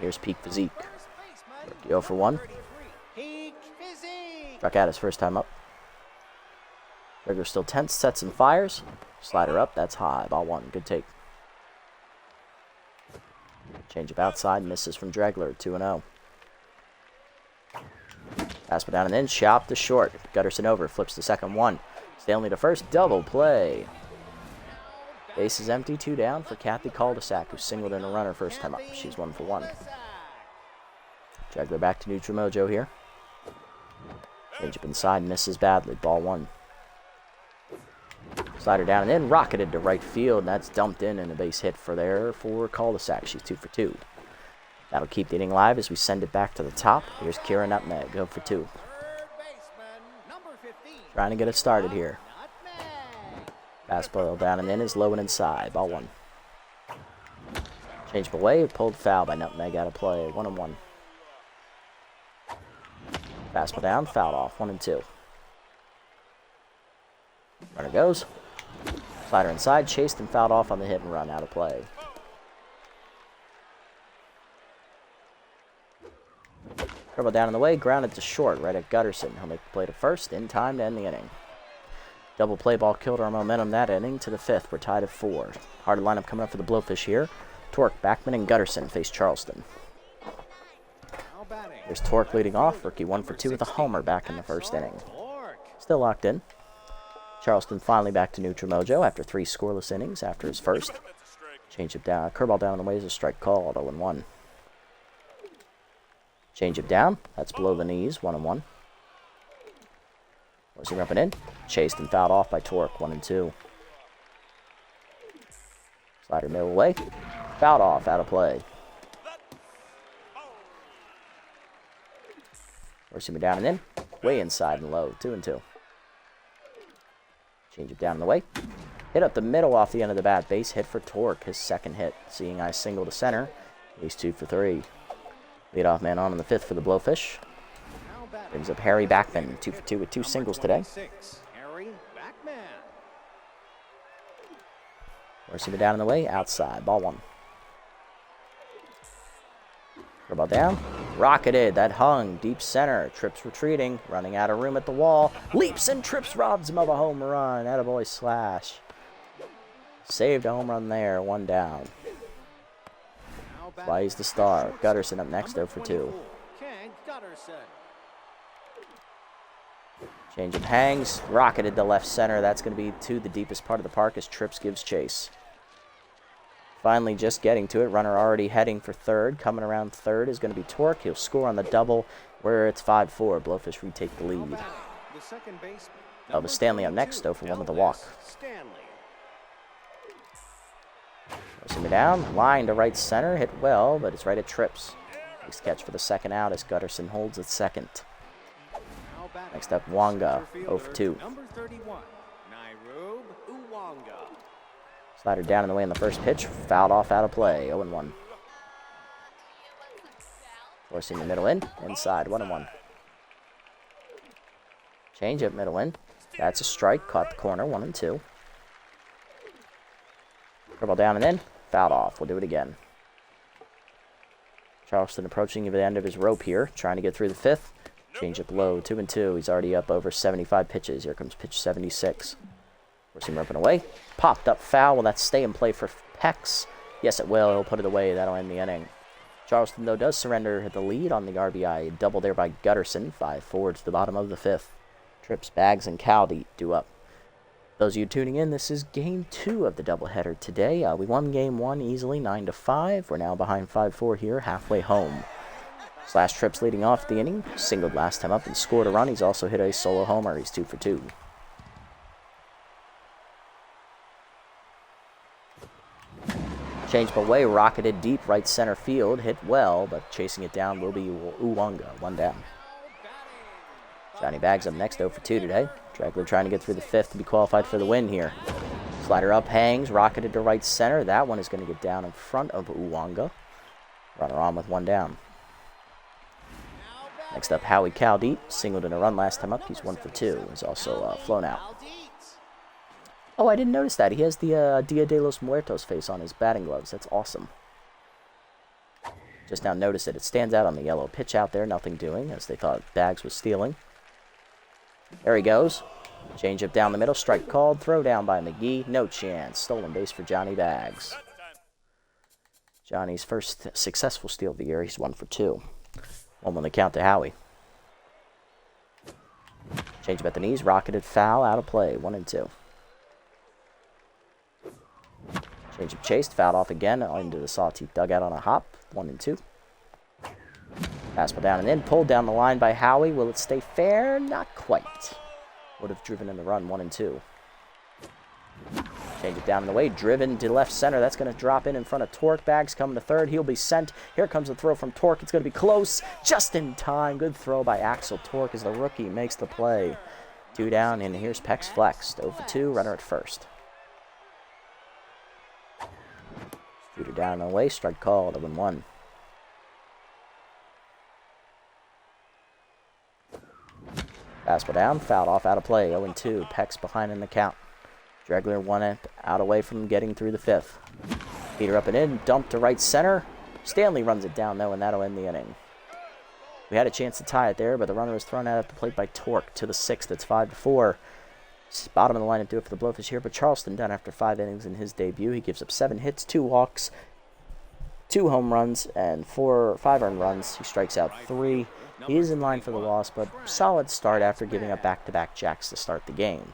Here's Peak Physique. 0 for 1. Struck out his first time up. Regular still tense, sets and fires. Slider up, that's high. Ball 1, good take. Change up outside, misses from Dregler, 2-0. Fastball down and in, chop to short. Gutterson over, flips the second 1. Stanley to first, double play. Base is empty, 2 down for Kathy Cul-de-sac, who singled in a runner first time up. She's 1 for 1. Dregler back to neutral mojo here. Change up inside, misses badly. Ball 1. Slider down and in, rocketed to right field, and that's dumped in and a base hit for cul-de-sac. She's 2 for 2. That'll keep the inning live as we send it back to the top. Here's Kira Nutmeg, 0 for 2. Trying to get it started here. Fastball down and in is low and inside. Ball 1. Change away, pulled foul by Nutmeg out of play. 1-1. Fastball down, fouled off. 1-2. Runner goes. Slider inside, chased and fouled off on the hit and run, out of play. Curveball down in the way, grounded to short, right at Gutterson. He'll make the play to first, in time to end the inning. Double play ball killed our momentum that inning. To the 5th, we're tied at 4. Hard lineup coming up for the Blowfish here. Torque, Backman, and Gutterson face Charleston. Here's Torque leading off. Rookie 1 for 2 with a homer back in the first inning. Still locked in. Charleston finally back to neutral mojo after 3 scoreless innings after his first. Change it down. Curveball down on the way is a strike called. 0-1. Change it down. That's below the knees. 1-1. Was he up and in? Chased and fouled off by Torque. 1-2. Slider middle away. Fouled off. Out of play. Forcing me down and in. Way inside and low. 2-2. Change it down in the way. Hit up the middle off the end of the bat. Base hit for Torque. His second hit. Seeing eye single to center. He's 2 for 3. Leadoff man on in the 5th for the Blowfish. Brings up Harry Backman. 2 for 2 with 2 singles today. Forcing it down in the way. Outside. Ball 1. Curveball down. Rocketed. That hung. Deep center. Trips retreating. Running out of room at the wall. Leaps and trips. Robs him of a home run. Attaboy Slash. Saved a home run there. 1 down. That's why he's the star. Gutterson up next. 0 for 2. Change of hangs. Rocketed to left center. That's going to be to the deepest part of the park as Trips gives chase. Finally just getting to it. Runner already heading for third. Coming around third is going to be Torque. He'll score on the double where it's 5-4. Blowfish retake the lead. Elvis Stanley up next, 0 for 1 with a walk. Forcing it down. Line to right center. Hit well, but it's right at Trips. Nice catch for the second out as Gutterson holds at second. Next up, Wanga, 0 for 2. Slider down in the way in the first pitch. Fouled off out of play. 0-1. Forcing the middle in. Inside. 1-1. Change it. Middle in. That's a strike. Caught the corner. 1-2. Curveball down and in. Fouled off. We'll do it again. Charleston approaching the end of his rope here. Trying to get through the 5th. Change up low. 2-2. He's already up over 75 pitches. Here comes pitch 76. Forcing him up and away. Popped up foul. Will that stay in play for Pex? Yes, it will. He'll put it away. That'll end the inning. Charleston, though, does surrender the lead on the RBI. Double there by Gutterson. 5-4 to the bottom of the 5th. Trips, Bags, and Cowdy do up. Those of you tuning in, this is Game 2 of the doubleheader today. We won Game 1 easily, 9-5. We're now behind 5-4 here, halfway home. Slash Trips leading off the inning. Singled last time up and scored a run. He's also hit a solo homer. He's 2 for 2. Changed away, rocketed deep right center field. Hit well, but chasing it down will be Uwanga. 1 down. Johnny Bags up next, 0 for 2 today. Dragler trying to get through the 5th to be qualified for the win here. Slider up, hangs, rocketed to right center. That one is going to get down in front of Uwanga. Runner on with 1 down. Next up, Howie Caldite. Singled in a run last time up. He's 1 for 2. He's also flown out. Oh, I didn't notice that. He has the Dia de los Muertos face on his batting gloves. That's awesome. Just now noticed it. It stands out on the yellow. Pitch out there, nothing doing, as they thought Bags was stealing. There he goes. Change up down the middle. Strike called. Throw down by McGee. No chance. Stolen base for Johnny Bags. Johnny's first successful steal of the year. He's 1 for 2. 1 on the count to Howie. Change up at the knees. Rocketed foul. Out of play. 1-2. Change up chased. Fouled off again into the Sawteeth dugout on a hop. 1-2. Fastball down and in. Pulled down the line by Howie. Will it stay fair? Not quite. Would have driven in the run. 1-2. Change it down in the way. Driven to left center. That's going to drop in front of Torque. Bags coming to third. He'll be sent. Here comes the throw from Torque. It's going to be close. Just in time. Good throw by Axel Torque as the rookie makes the play. 2 down, and here's Pex flexed. 0 for 2. Runner at first. Shooter down and away. Strike called. 0-1. Fastball down. Fouled off out of play. 0-2. Pex behind in the count. Dregler 1 out away from getting through the 5th. Peter up and in. Dumped to right center. Stanley runs it down, though, and that'll end the inning. We had a chance to tie it there, but the runner was thrown out at the plate by Torque to the 6th. It's 5-4. Bottom of the lineup do it for the Blowfish here, but Charleston done after 5 innings in his debut. He gives up 7 hits, 2 walks, 2 home runs and 5 earned runs. He strikes out 3. He is in line for the loss, but solid start after giving up back-to-back jacks to start the game.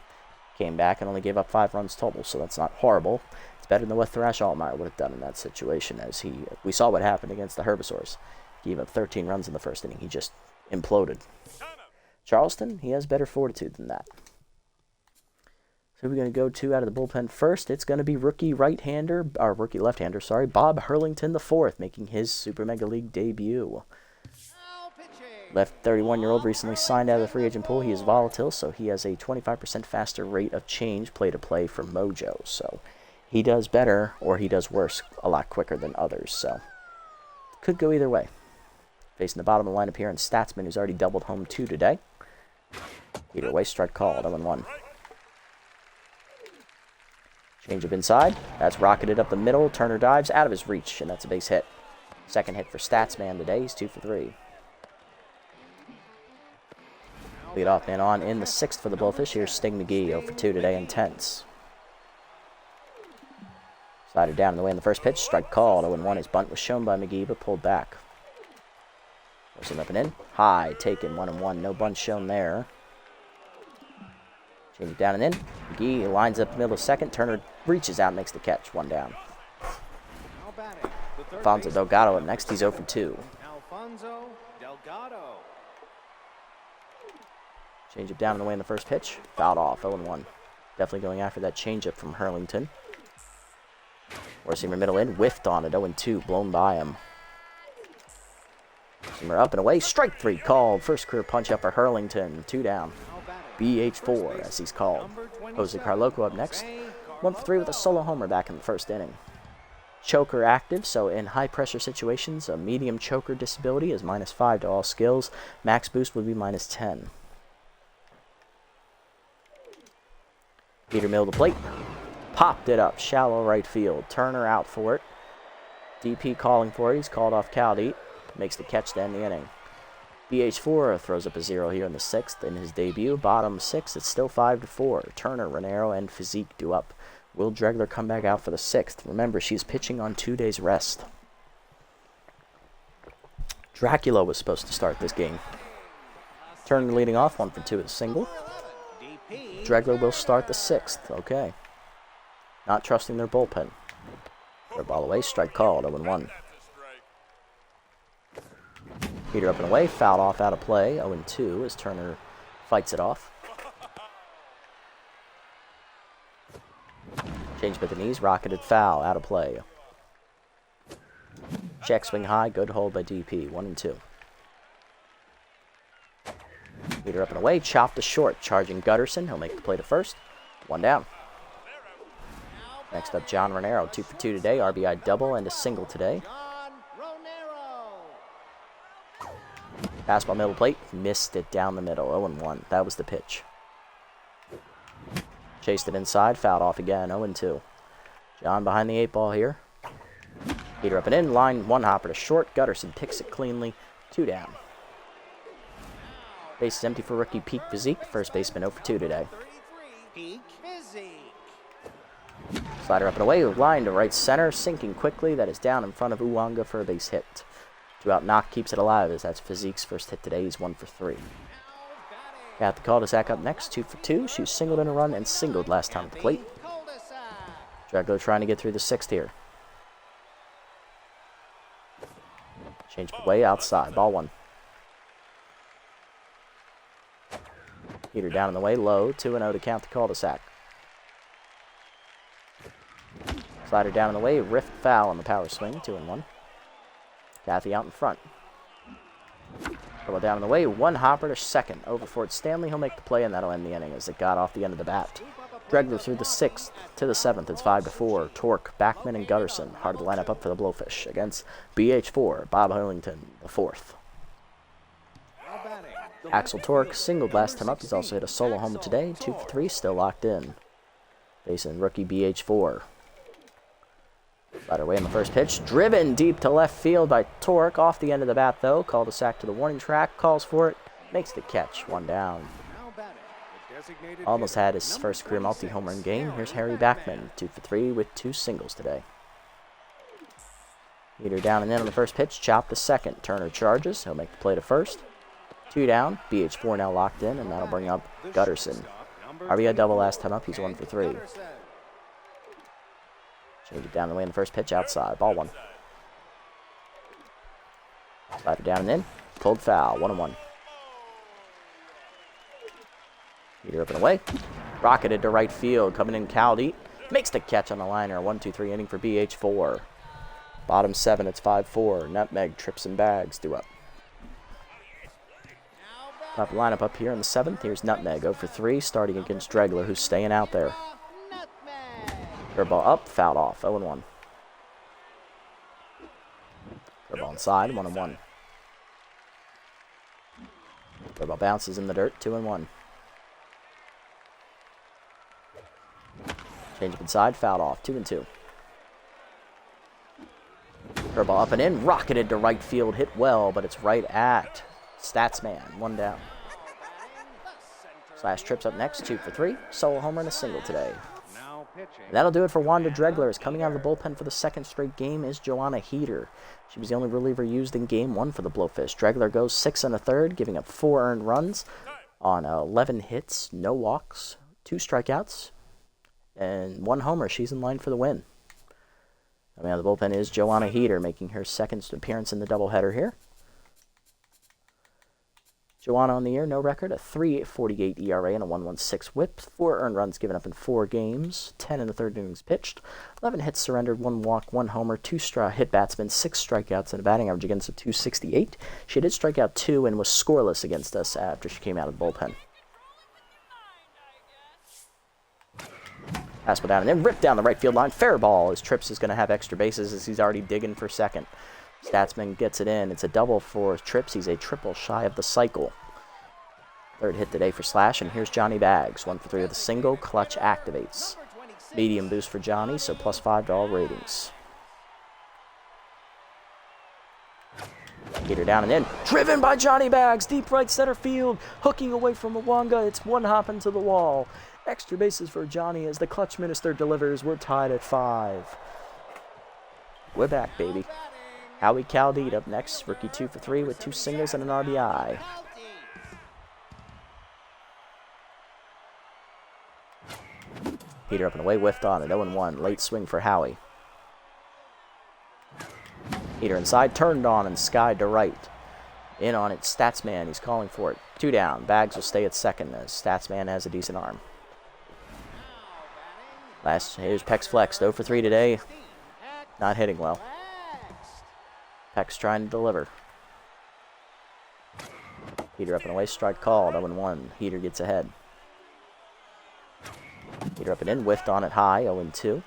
Came back and only gave up 5 runs total, so that's not horrible. It's better than what Thrash Altmaier would have done in that situation, as we saw what happened against the Herbisaurs. He gave up 13 runs in the first inning. He just imploded. Charleston, he has better fortitude than that. So we're going to go 2 out of the bullpen first. It's going to be rookie left-hander, Bob Hurlington IV, making his Super Mega League debut. Left 31-year-old recently signed out of the free agent pool. He is volatile, so he has a 25% faster rate of change play-to-play for Mojo. So he does better, or he does worse, a lot quicker than others. So could go either way. Facing the bottom of the lineup here, and Statsman, who's already doubled home 2 today. Either way, strike called, 0-1. Change up inside. That's rocketed up the middle. Turner dives out of his reach, and that's a base hit. Second hit for Statsman today. He's 2 for 3. Leadoff man on in the 6th for the Blowfish. Here's Sting McGee, 0 for 2 today, intense. Slider down in the way in the first pitch. Strike called, 0-1. His bunt was shown by McGee, but pulled back. Forcing up and in. High, taken, 1-1. No bunt shown there. Change it down and in. McGee lines up the middle of second. Turner reaches out, makes the catch. 1 down. Alfonso Delgado up next. He's 0 for 2. Alfonso Delgado. Change it down in the way in the first pitch. Fouled off, 0-1. Definitely going after that changeup from Hurlington. Four-seamer middle in, whiffed on it, 0-2, blown by him. Seamer up and away, strike 3 called. First career punch up for Hurlington, 2 down. BH4, as he's called. Jose Carloco up next. 1 for 3 with a solo homer back in the first inning. Choker active, so in high-pressure situations, a medium choker disability is -5 to all skills. Max boost would be -10. Peter Mill to plate. Popped it up. Shallow right field. Turner out for it. DP calling for it. He's called off Caldeet. Makes the catch to end the inning. BH4 throws up a 0 here in the 6th in his debut. Bottom 6, it's still 5-4. Turner, Renero, and Physique due up. Will Dregler come back out for the 6th? Remember, she's pitching on 2 days rest. Dracula was supposed to start this game. Turner leading off, 1 for 2 with a single. Dregler will start the 6th. Okay. Not trusting their bullpen. Third ball away, strike called, 0-1. Peter up and away, fouled off out of play, 0-2 as Turner fights it off. Change with the knees, rocketed foul, out of play. Check swing high, good hold by DP, 1-2. Peter up and away, chopped to short, charging Gutterson. He'll make the play to first. 1 down. Next up, John Renero, 2 for 2 today, RBI double and a single today. Fastball middle plate, missed it down the middle, 0-1. That was the pitch. Chased it inside, fouled off again, 0-2. John behind the 8 ball here. Peter up and in, line 1 hopper to short. Gutterson picks it cleanly, 2 down. Base is empty for rookie Peak Physique. First baseman 0 for 2 today. Slider up and away, line to right center, sinking quickly. That is down in front of Uwanga for a base hit. 2 out knock keeps it alive as that's Physique's first hit today. He's 1 for 3. Got the cul-de-sac up next, 2 for 2. She was singled in a run and singled last time at the plate. Dregler trying to get through the 6th here. Change way outside, ball 1. Peter down in the way, low, 2-0 to count the cul-de-sac. Slider down in the way, rift foul on the power swing, 2-1. Kathy out in front. Double down in the way, 1 hopper to second. Over Fort Stanley, he'll make the play, and that'll end the inning as it got off the end of the bat. Dregler through the 6th to the 7th, it's 5-4. Torque, Backman, and Gutterson hard to line up for the Blowfish against BH4, Bob Hurlington, the 4th. Axel Torque singled last time up. He's also hit a solo homer today. 2 for 3, still locked in. Facing rookie BH4. Right away in the first pitch. Driven deep to left field by Torque. Off the end of the bat, though. Cul-de-sac to the warning track. Calls for it. Makes the catch. 1 down. Almost had his first career multi-homer in game. Here's Harry Backman. 2 for 3 with 2 singles today. Heater down and in on the first pitch, chop the second. Turner charges, he'll make the play to first. 2 down, BH4 now locked in, and that'll bring up Gutterson. RBI double last time up, he's 1 for 3. Change it down the way in the first pitch, outside, ball 1. Slider down and in, pulled foul, 1-1. Heater up and away, rocketed to right field, coming in Caldy, makes the catch on the liner, 1-2-3 inning for BH4. Bottom 7, it's 5-4. Nutmeg, Trips, and Bags due up. Top lineup up here in the 7th. Here's Nutmeg, 0 for 3, starting against Dregler, who's staying out there. Curveball up, fouled off, 0-1. Curveball inside, 1-1. Curveball bounces in the dirt, 2-1. Change up inside, fouled off, 2-2. Curveball up and in, rocketed to right field, hit well, but it's right at Statsman, 1 down. Slash Trips up next, 2 for 3, solo homer and a single today. And that'll do it for Wanda Dregler. Coming out of the bullpen for the 2nd straight game is Joanna Heater. She was the only reliever used in game 1 for the Blowfish. Dregler goes 6 1/3, giving up 4 earned runs on 11 hits, no walks, 2 strikeouts, and 1 homer. She's in line for the win. Coming out of the bullpen is Joanna Heater, making her 2nd appearance in the doubleheader here. Joanna on the year, no record, a 3.48 ERA and a 1.16 whip, 4 earned runs given up in 4 games, 10 in the 3rd innings pitched, 11 hits surrendered, 1 walk, 1 homer, 2 hit batsmen, 6 strikeouts, and a batting average against a 268. She did strike out 2 and was scoreless against us after she came out of the bullpen. Fastball down and then ripped down the right field line. Fair ball as Trips is going to have extra bases as he's already digging for second. Statsman gets it in. It's a double for Trips. He's a triple shy of the cycle. 3rd hit today for Slash, and here's Johnny Bags. 1 for 3 with a single. Clutch activates. Medium boost for Johnny, so +5 to all ratings. Heater down and in. Driven by Johnny Bags. Deep right center field. Hooking away from Mwanga. It's 1 hop into the wall. Extra bases for Johnny as the clutch minister delivers. We're tied at 5. We're back, baby. Howie Caldeed up next. Rookie 2 for 3 with 2 singles and an RBI. Heater up and away, whiffed on it. 0-1. Late swing for Howie. Heater inside, turned on and skied to right. In on it, Statsman. He's calling for it. 2 down. Bags will stay at second as Statsman has a decent arm. Here's Peck's flexed. 0 for 3 today. Not hitting well. Peck's trying to deliver. Heater up and away, strike called. 0-1. Heater gets ahead. Heater up and in, whiffed on it high. 0-2.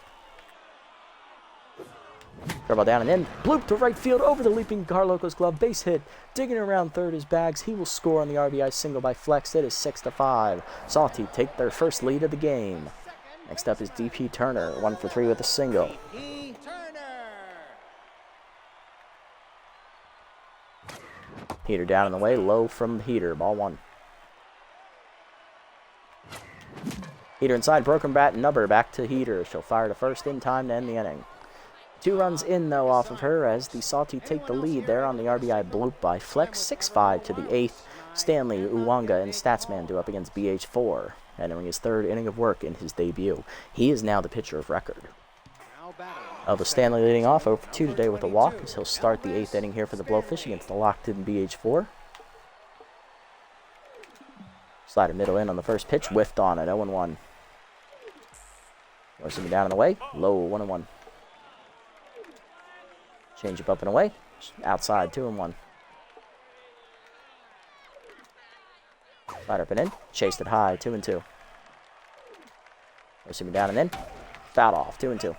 Curveball down and in. Bloop to right field over the leaping Carlocos glove. Base hit. Digging around third is Bags. He will score on the RBI single by Flex. It is 6-5. Sawteeth take their first lead of the game. Next up is DP Turner. 1 for 3 with a single. Heater down in the way. Low from Heater. Ball 1. Heater inside. Broken bat. Nubber back to Heater. She'll fire to first in time to end the inning. 2 runs in, though, off of her as the Sawteeth take the lead there on the RBI bloop by Flex. 6-5 to the 8th. Stanley, Uwanga, and Statsman do up against BH4, entering his 3rd inning of work in his debut. He is now the pitcher of record. Elvis Stanley leading off 0 for 2 today with a walk as he'll start the 8th inning here for the Blowfish against the locked-in BH4. Slider middle in on the first pitch, whiffed on it, 0-1. Forcing down and away, low, 1-1. Change up and away, outside, 2-1. Slider up and in, chased it high, 2-2. Forcing down and in, fouled off, 2-2.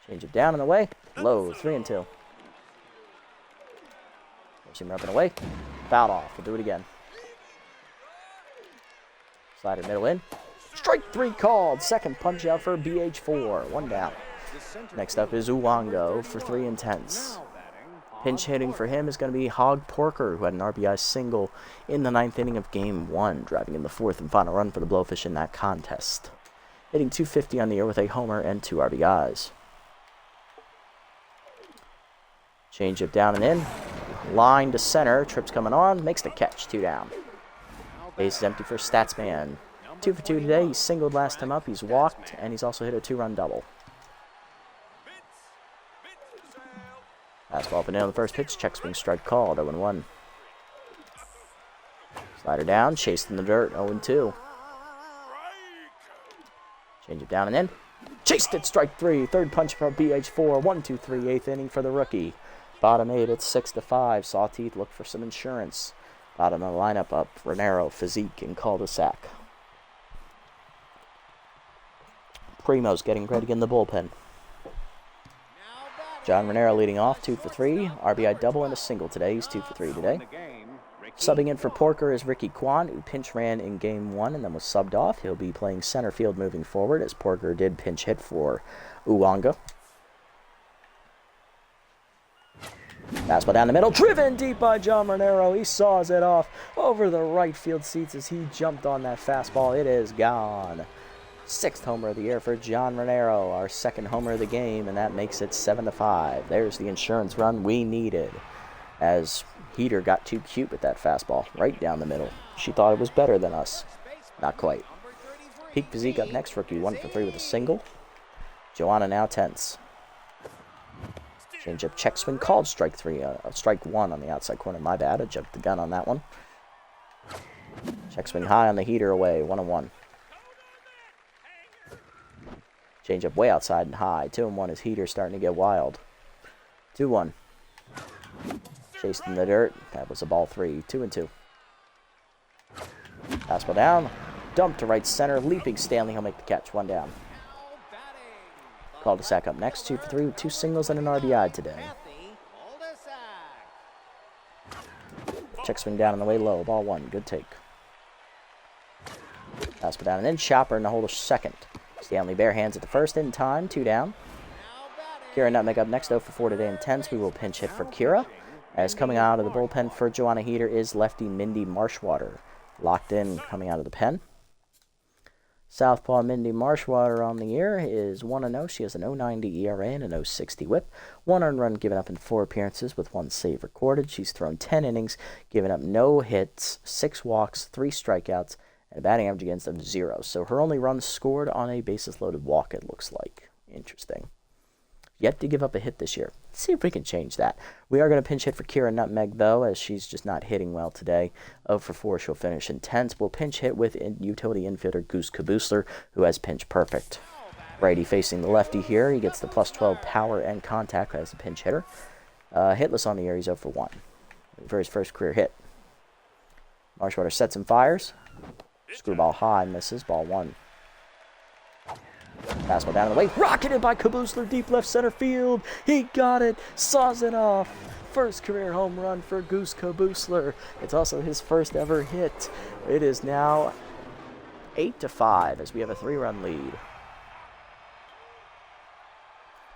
Change it down and away, low, 3-2. Forcing up and away, fouled off, we'll do it again. Slider middle in. Strike 3 called. Second punch out for BH4. 1 down. Next up is Uwanga for 3 intense. Pinch hitting for him is going to be Hog Porker, who had an RBI single in the 9th inning of Game 1, driving in the 4th and final run for the Blowfish in that contest. hitting .250 on the year with a homer and 2 RBIs. Change up down and in. Line to center. Trips coming on. Makes the catch. 2 down. Base is empty for Statsman. 2 for 2 today. He singled last time up. He's walked, and he's also hit a 2-run double. Fastball up and down the first pitch. Check swing strike called. 0-1. Slider down. Chased in the dirt. 0-2. Change it down and in. Chased it. Strike 3. Third punch for BH4. 1-2-3. 8th inning for the rookie. Bottom 8 at 6-5. Sawteeth look for some insurance. Bottom of the lineup up. Renero, Physique, and cul-de-sac. Primo's getting ready in the bullpen. John Renero leading off, 2 for 3. RBI double and a single today. He's 2 for 3 today. Subbing in for Porker is Ricky Kwan, who pinch ran in Game 1 and then was subbed off. He'll be playing center field moving forward, as Porker did pinch hit for Uwanga. Fastball down the middle, driven deep by John Renero. He saws it off over the right field seats as he jumped on that fastball. It is gone. 6th homer of the year for John Renero, our 2nd homer of the game, and that makes it 7-5. There's the insurance run we needed, as Heater got too cute with that fastball right down the middle. She thought it was better than us. Not quite. Peak Physique up next, rookie 1 for 3 with a single. Joanna now tense. Change up, check swing called, strike 3. Strike 1 on the outside corner. My bad, I jumped the gun on that one. Check swing high on the Heater away, 1-1. Change up way outside and high. 2-1 as Heater starting to get wild. 2-1. Chased in the dirt. That was a ball 3. 2-2. Fastball down. Dump to right center. Leaping Stanley. He'll make the catch. 1 down. Cul-de-sac up next. 2 for 3 with 2 singles and an RBI today. Check swing down on the way low. Ball 1. Good take. Fastball down and in. Chopper in the hold of second. Stanley bare hands at the first in time. 2 down. Kira Nutmeg up next, 0 for 4 today in tense. We will pinch hit for Kira. As coming out of the bullpen for Joanna Heater is lefty Mindy Marshwater. Locked in coming out of the pen. Southpaw Mindy Marshwater on the year is 1-0. She has an 0.90 ERA and an 0.60 whip. 1 earned run given up in 4 appearances with 1 save recorded. She's thrown 10 innings, given up no hits, 6 walks, 3 strikeouts, and a batting average against of 0. So her only run scored on a bases-loaded walk, it looks like. Interesting. Yet to give up a hit this year. Let's see if we can change that. We are going to pinch hit for Kira Nutmeg, though, as she's just not hitting well today. 0 for 4, she'll finish in tense. We'll pinch hit with utility infielder Goose Kabusler, who has pinch perfect. Righty facing the lefty here. He gets the +12 power and contact as a pinch hitter. Hitless on the year. He's 0 for 1 for his first career hit. Marshwater sets and fires. Screwball high, misses. Ball 1. Fastball down the way, rocketed by Kabusler, deep left center field. He got it, saws it off. First career home run for Goose Kabusler. It's also his first ever hit. It is now 8-5 as we have a 3-run lead.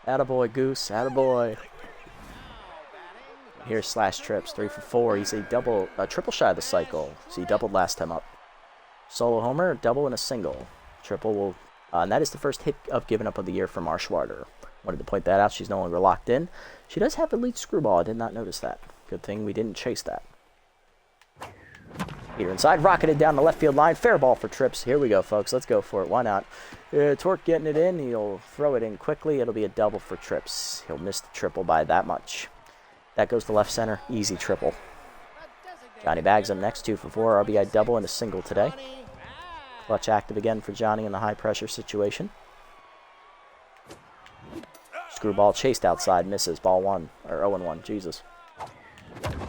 Attaboy, Goose, attaboy. Here's Slash Trips, 3 for 4. He's a triple shy of the cycle. So he doubled last time up. Solo homer, double, and a single. Triple will. And that is the first hit given up of the year for Marshwater. Wanted to point that out. She's no longer locked in. She does have a lead screwball. I did not notice that. Good thing we didn't chase that. Heater inside, rocketed down the left field line. Fair ball for Trips. Here we go, folks. Let's go for it. Why not? Torque getting it in. He'll throw it in quickly. It'll be a double for Trips. He'll miss the triple by that much. That goes to left center. Easy triple. Johnny Bags up next, 2 for 4. RBI double and a single today. Clutch active again for Johnny in the high-pressure situation. Screwball chased outside, misses. Ball 1, or 0-1, Jesus.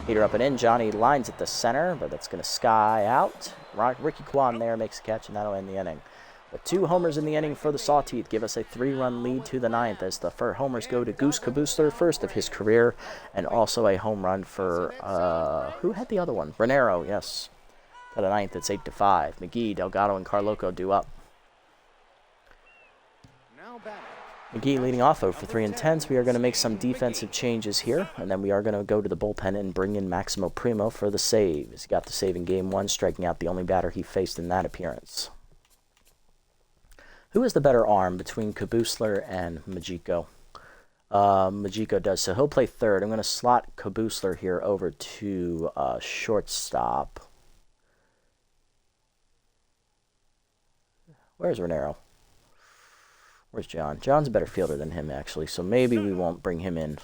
Heater up and in. Johnny lines at the center, but that's going to sky out. Ricky Kwan there makes a catch, and that'll end the inning. But 2 homers in the inning for the Sawteeth give us a 3-run lead to the 9th as the homers go to Goose Kabusler, first of his career, and also a home run for, who had the other one? Renero, yes. To the 9th, it's 8-5. McGee, Delgado, and Carloco due up. McGee leading off 0 for 3 in tense. We are going to make some defensive changes here, and then we are going to go to the bullpen and bring in Maximo Primo for the save. He got the save in Game 1, striking out the only batter he faced in that appearance. Who has the better arm between Kabusler and Majiko? Majiko does, so he'll play third. I'm going to slot Kabusler here over to shortstop. Where's Renero? Where's John? John's a better fielder than him, actually, so maybe we won't bring him in.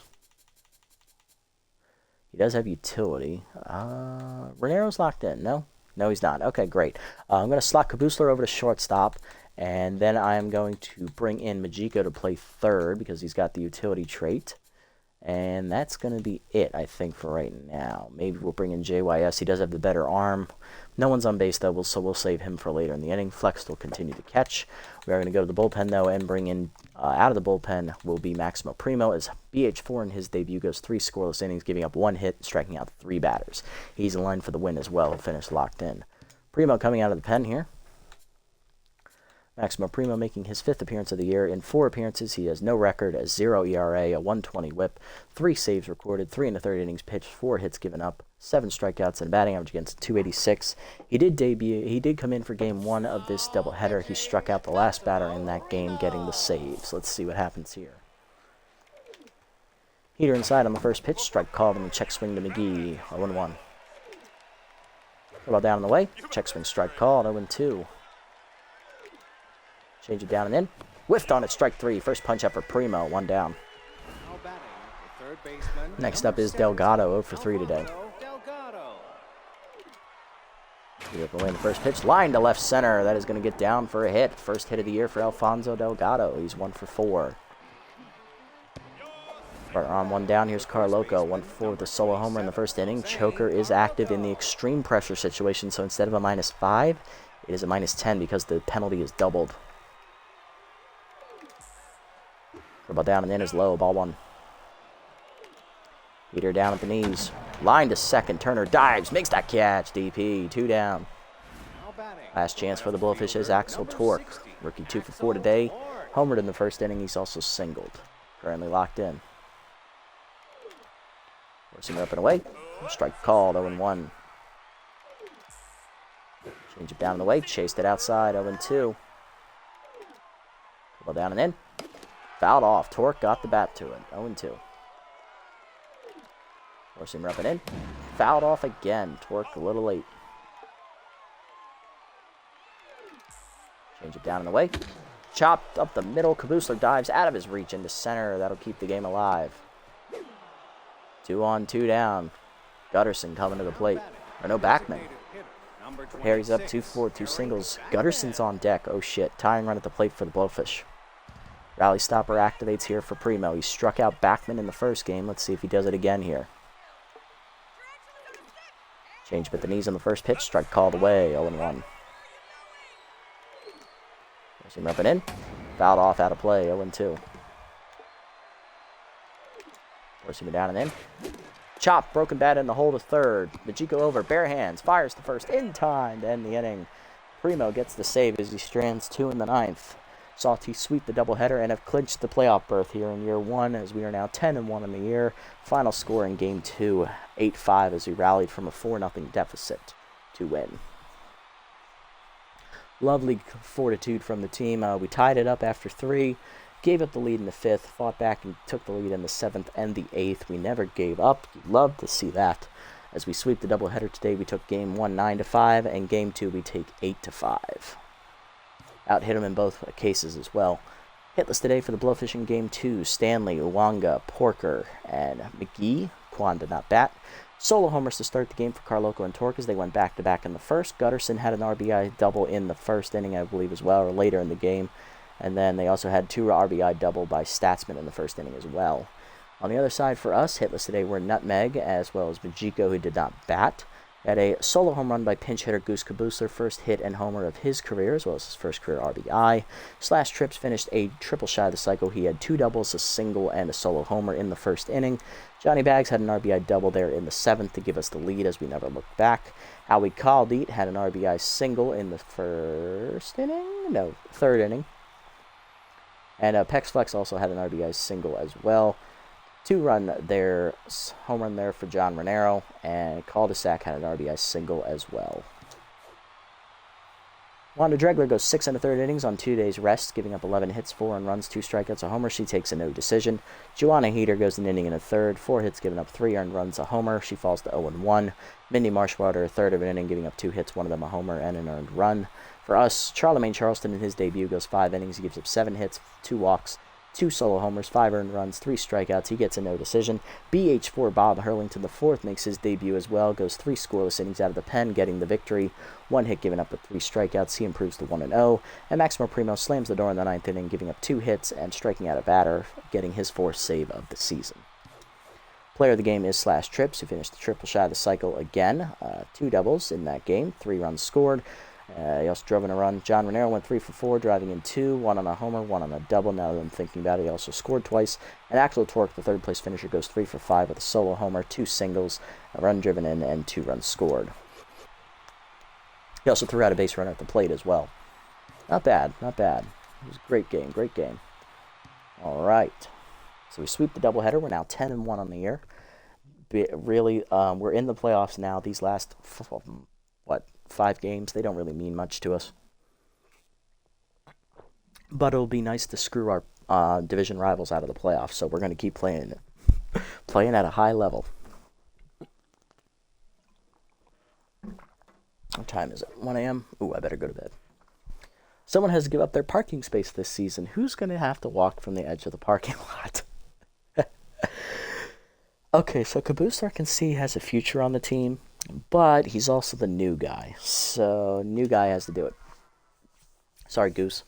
He does have utility. Renero's locked in, no? No, he's not. Okay, great. I'm going to slot Kabusler over to shortstop, and then I'm going to bring in Majiko to play third because he's got the utility trait. And that's going to be it, I think, for right now. Maybe we'll bring in JYS. He does have the better arm. No one's on base, though, so we'll save him for later in the inning. Flex will continue to catch. We are going to go to the bullpen, though, and bring in, out of the bullpen, will be Maximo Primo, as BH4 in his debut goes 3 scoreless innings, giving up 1 hit, striking out 3 batters. He's in line for the win as well. He'll finish locked in. Primo coming out of the pen here. Maximo Primo making his 5th appearance of the year. In 4 appearances, he has no record, a 0 ERA, a 120 whip, 3 saves recorded, 3 in the 3rd innings pitched, 4 hits given up, 7 strikeouts, and a batting average against 286. He did come in for game 1 of this doubleheader. He struck out the last batter in that game, getting the saves. Let's see what happens here. Heater inside on the first pitch, strike called, and the check swing to McGee, 0-1. Ball down on the way, check swing, strike called, 0-2. Change it down and in. Whiffed on it, strike 3. First punch up for Primo, 1 down. Next up is Delgado, 0 for 3 today. He away in the first pitch. Line to left center. That is going to get down for a hit. First hit of the year for Alfonso Delgado. He's 1 for 4. Partner on 1 down. Here's Carloco, 1 for 4 with a solo homer in the first inning. Choker is active in the extreme pressure situation, so instead of a -5, it is a -10 because the penalty is doubled. Ball down and in is low, ball 1. Heater down at the knees. Line to second. Turner dives, makes that catch. DP, 2 down. Last chance for the Blowfish is Axel Torque. Rookie 2 for 4 today. Homered in the first inning. He's also singled. Currently locked in. Forcing it up and away. Strike called, 0-1. Change it down and away. Chased it outside, 0-2. Ball down and in. Fouled off. Torque got the bat to it. 0-2. Forcing him up and in. Fouled off again. Torque a little late. Change it down and away. Chopped up the middle. Kabusler dives out of his reach into center. That'll keep the game alive. 2 on, 2 down. Gutterson coming to the plate. Or no, Backman. Harry's up 2-4, 2 singles. Gutterson's on deck. Oh shit. Tying run at the plate for the Blowfish. Rally stopper activates here for Primo. He struck out Backman in the first game. Let's see if he does it again here. Change up at the knees on the first pitch. Strike called away. 0-1. There's him up and in. Fouled off out of play. 0-2. Forcing him down and in. Chop. Broken bat in the hole to third. Majiko over. Bare hands. Fires the first in time to end the inning. Primo gets the save as he strands 2 in the 9th. Sawteeth sweep the doubleheader and have clinched the playoff berth here in year 1 as we are now 10-1 in the year. Final score in game 2, 8-5 as we rallied from a 4-0 deficit to win. Lovely fortitude from the team. We tied it up after 3, gave up the lead in the 5th, fought back and took the lead in the 7th and the 8th. We never gave up. You'd love to see that. As we sweep the doubleheader today, we took game 1 9-5 and game 2 we take 8-5. Out-hit him in both cases as well. Hitless today for the Blowfish in Game 2. Stanley, Uwanga, Porker, and McGee. Kwan did not bat. Solo homers to start the game for Carloco and Torque as they went back-to-back in the first. Gutterson had an RBI double in the first inning, I believe, as well, or later in the game. And then they also had 2 RBI double by Statsman in the first inning as well. On the other side for us, hitless today were Nutmeg, as well as Majiko, who did not bat. Had a solo home run by pinch hitter Goose Kabusler, first hit and homer of his career, as well as his first career RBI. Slash Trips finished a triple shy of the cycle. He had 2 doubles, a single, and a solo homer in the first inning. Johnny Bags had an RBI double there in the 7th to give us the lead as we never looked back. Howie Caldeet had an RBI single in the first inning? No, 3rd inning. And Pex Flex also had an RBI single as well. 2-run there, home run there for John Renero, and Cul-de-sac had an RBI single as well. Wanda Dregler goes 6 1/3 innings on 2 days rest, giving up 11 hits, 4 earned runs, 2 strikeouts, a homer. She takes a no decision. Joanna Heater goes an inning and a third, 4 hits, giving up 3 earned runs, a homer. She falls to 0-1. Mindy Marshwater, a third of an inning, giving up 2 hits, 1 of them a homer and an earned run. For us, Charlemagne Charleston in his debut goes 5 innings. He gives up 7 hits, 2 walks, 2 solo homers, 5 earned runs, 3 strikeouts. He gets a no decision. BH4 Bob Hurlington IV makes his debut as well. Goes 3 scoreless innings out of the pen, getting the victory. 1 hit given up with 3 strikeouts. He improves to 1-0. And Maximo Primo slams the door in the 9th inning, giving up 2 hits and striking out a batter, getting his 4th save of the season. Player of the game is Slash Trips, who finished the triple shot of the cycle again. 2 doubles in that game, 3 runs scored. He also drove in a run. John Renero went 3 for 4, driving in 2, 1 on a homer, 1 on a double. Now that I'm thinking about it, he also scored twice. And Axel Torque, the third place finisher, goes 3 for 5 with a solo homer, 2 singles, a run driven in, and 2 runs scored. He also threw out a base runner at the plate as well. Not bad, not bad. It was a great game, great game. All right. So we sweep the doubleheader. We're now 10-1 on the year. Really, we're in the playoffs now. These last, 5 games, they don't really mean much to us. But it'll be nice to screw our division rivals out of the playoffs, so we're going to keep playing at a high level. What time is it? 1 a.m.? Ooh, I better go to bed. Someone has to give up their parking space this season. Who's going to have to walk from the edge of the parking lot? Okay, so Caboose, I can see, has a future on the team. But he's also the new guy, so new guy has to do it. Sorry, Goose.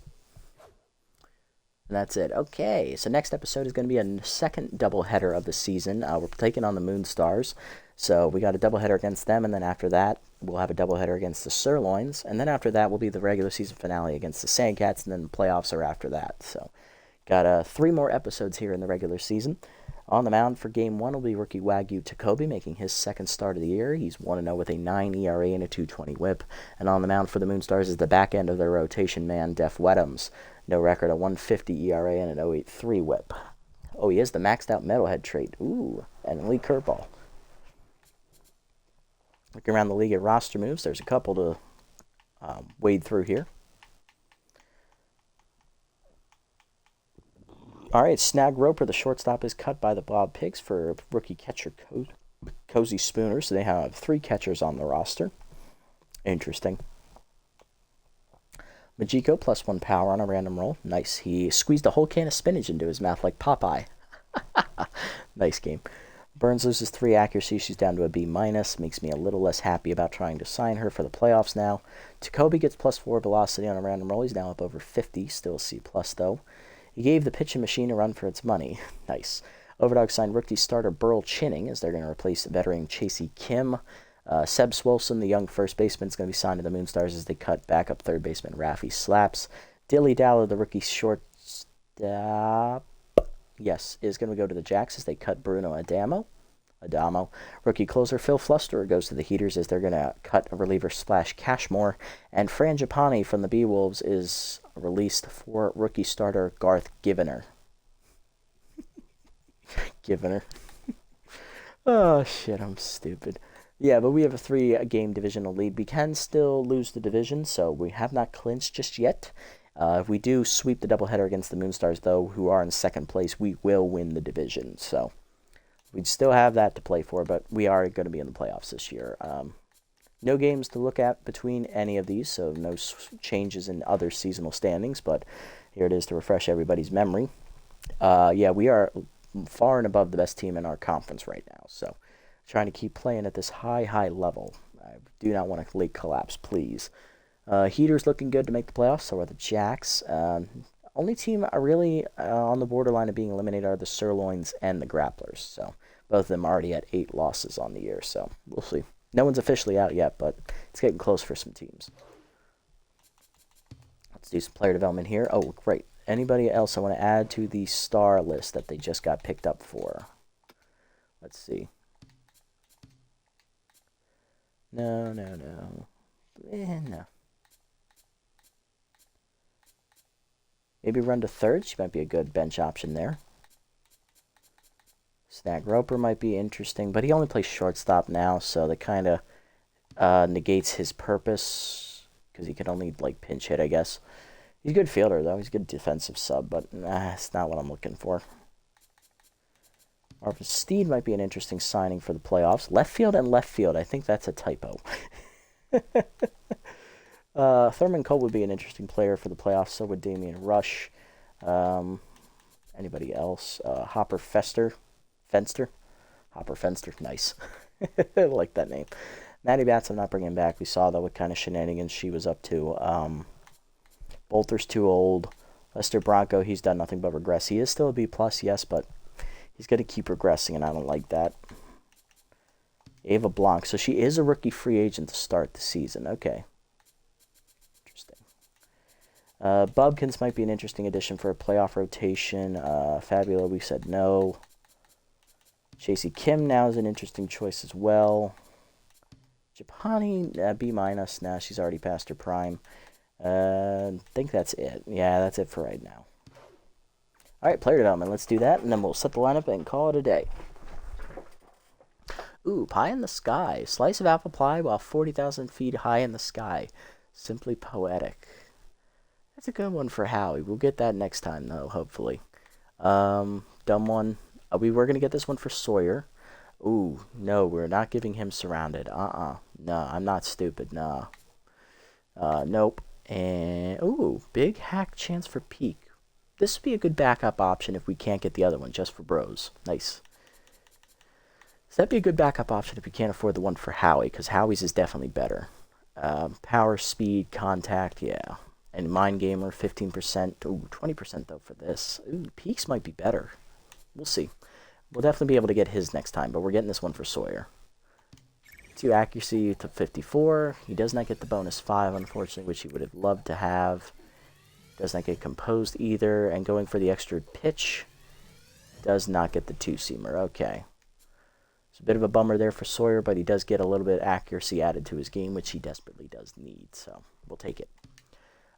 And that's it. Okay, so next episode is going to be a second doubleheader of the season. We're taking on the Moonstars, so we got a doubleheader against them, and then after that, we'll have a doubleheader against the Sirloins, and then after that will be the regular season finale against the Sandcats, and then the playoffs are after that. So, got 3 more episodes here in the regular season. On the mound for Game 1 will be rookie Wagyu Takobi, making his second start of the year. He's 1-0 with a 9 ERA and a 2.20 whip. And on the mound for the Moonstars is the back end of their rotation man, Def Weddams. No record, a 1.50 ERA and an 0.83 whip. Oh, he is the maxed out metalhead trait. Ooh, and elite curveball. Looking around the league at roster moves, there's a couple to wade through here. All right, Snag Roper, the shortstop, is cut by the Bob Pigs for rookie catcher Cozy Spooner. So they have 3 catchers on the roster. Interesting. Majiko +1 power on a random roll. Nice. He squeezed a whole can of spinach into his mouth like Popeye. Nice game. Burns loses 3 accuracy. She's down to a B-. Makes me a little less happy about trying to sign her for the playoffs now. Takobi gets +4 velocity on a random roll. He's now up over 50. Still C+ though. He gave the pitching machine a run for its money. Nice. Overdog signed rookie starter Burl Chinning as they're going to replace veteran Chasey Kim. Seb Swolson, the young first baseman, is going to be signed to the Moonstars as they cut backup third baseman Rafi Slaps. Dilly Dalla, the rookie shortstop, is going to go to the Jacks as they cut Bruno Adamo. Rookie closer Phil Flusterer goes to the Heaters as they're going to cut a reliever Splash Cashmore. And Fran Japani from the B-Wolves is released for rookie starter Garth Givener. Givener. Oh, shit, I'm stupid. Yeah, but we have a 3-game divisional lead. We can still lose the division, so we have not clinched just yet. If we do sweep the doubleheader against the Moonstars, though, who are in second place, we will win the division. So we'd still have that to play for, but we are going to be in the playoffs this year. No games to look at between any of these, so no changes in other seasonal standings, but here it is to refresh everybody's memory. Yeah, we are far and above the best team in our conference right now, so trying to keep playing at this high level. I do not want a late collapse, please. Heaters looking good to make the playoffs, so are the Jacks. Only team are really on the borderline of being eliminated are the Sirloins and the Grapplers, so both of them already at 8 losses on the year, so we'll see. No one's officially out yet, but it's getting close for some teams. Let's do some player development here. Oh, great. Anybody else I want to add to the star list that they just got picked up for? Let's see. No. No. Maybe run to third. She might be a good bench option there. Snag Roper might be interesting, but he only plays shortstop now, so that kind of negates his purpose because he can only, like, pinch hit, I guess. He's a good fielder, though. He's a good defensive sub, but it's not what I'm looking for. Marvin Steed might be an interesting signing for the playoffs. Left field and left field. I think that's a typo. Thurman Cole would be an interesting player for the playoffs. So would Damian Rush. Anybody else? Hopper Fenster. Hopper Fenster. Nice. I like that name. Maddie Batts I'm not bringing back. We saw, though, what kind of shenanigans she was up to. Bolter's too old. Lester Bronco, he's done nothing but regress. He is still a B+, yes, but he's going to keep regressing, and I don't like that. Ava Blanc. So she is a rookie free agent to start the season. Okay. Interesting. Bubkins might be an interesting addition for a playoff rotation. Fabula, we said no. Chasey Kim now is an interesting choice as well. Japani, B-. Nah, she's already past her prime. I think that's it. Yeah, that's it for right now. All right, player development. Let's do that, and then we'll set the lineup and call it a day. Ooh, pie in the sky. Slice of apple pie while 40,000 feet high in the sky. Simply poetic. That's a good one for Howie. We'll get that next time, though, hopefully. Dumb one. We were going to get this one for Sawyer. Ooh, no, we're not giving him surrounded. No, I'm not stupid. No. Nope. And, ooh, big hack chance for Peak. This would be a good backup option if we can't get the other one, just for bros. Nice. So that'd be a good backup option if we can't afford the one for Howie, because Howie's is definitely better. Power, speed, contact, yeah. And Mind Gamer, 15%. Ooh, 20% though for this. Ooh, Peaks might be better. We'll see. We'll definitely be able to get his next time, but we're getting this one for Sawyer. 2 accuracy to 54. He does not get the bonus 5, unfortunately, which he would have loved to have. Does not get composed either. And going for the extra pitch, does not get the 2-seamer. Okay. It's a bit of a bummer there for Sawyer, but he does get a little bit of accuracy added to his game, which he desperately does need. So we'll take it.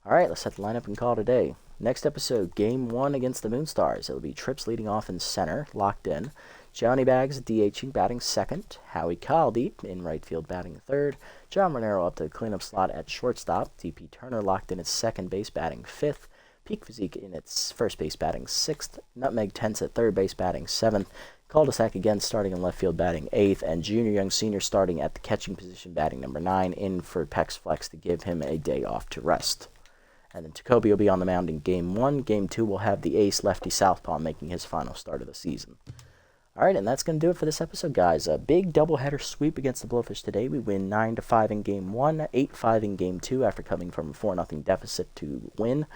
All right, let's set the lineup and call it a day. Next episode, Game 1 against the Moonstars. It'll be Trips leading off in center, locked in. Johnny Bags DHing, batting second. Howie Caldeep in right field, batting third. John Monero up to the cleanup slot at shortstop. TP Turner locked in at second base, batting fifth. Peak Physique in its first base, batting sixth. Nutmeg Tense at third base, batting seventh. Cul-de-sac again starting in left field, batting eighth. And Junior Young Sr. starting at the catching position, batting number 9, in for Pex Flex to give him a day off to rest. And then Jacoby will be on the mound in Game 1. Game 2 will have the ace lefty southpaw making his final start of the season. All right, and that's going to do it for this episode, guys. A big doubleheader sweep against the Blowfish today. We win 9-5 in Game 1, 8-5 in Game 2 after coming from a 4-0 deficit to win.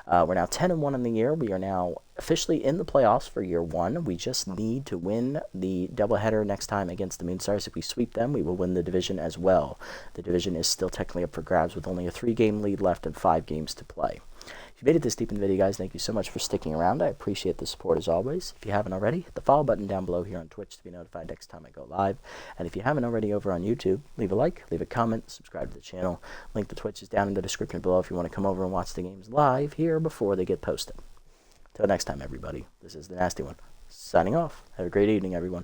We're now 10-1 in the year. We are now officially in the playoffs for year 1. We just need to win the doubleheader next time against the Moonstars. If we sweep them, we will win the division as well. The division is still technically up for grabs with only a 3-game lead left and 5 games to play. If you made it this deep in the video, guys, thank you so much for sticking around. I appreciate the support as always. If you haven't already, hit the follow button down below here on Twitch to be notified next time I go live. And if you haven't already over on YouTube, leave a like, leave a comment, subscribe to the channel. Link to Twitch is down in the description below if you want to come over and watch the games live here before they get posted. Till next time, everybody, this is the Nasty One, signing off. Have a great evening, everyone.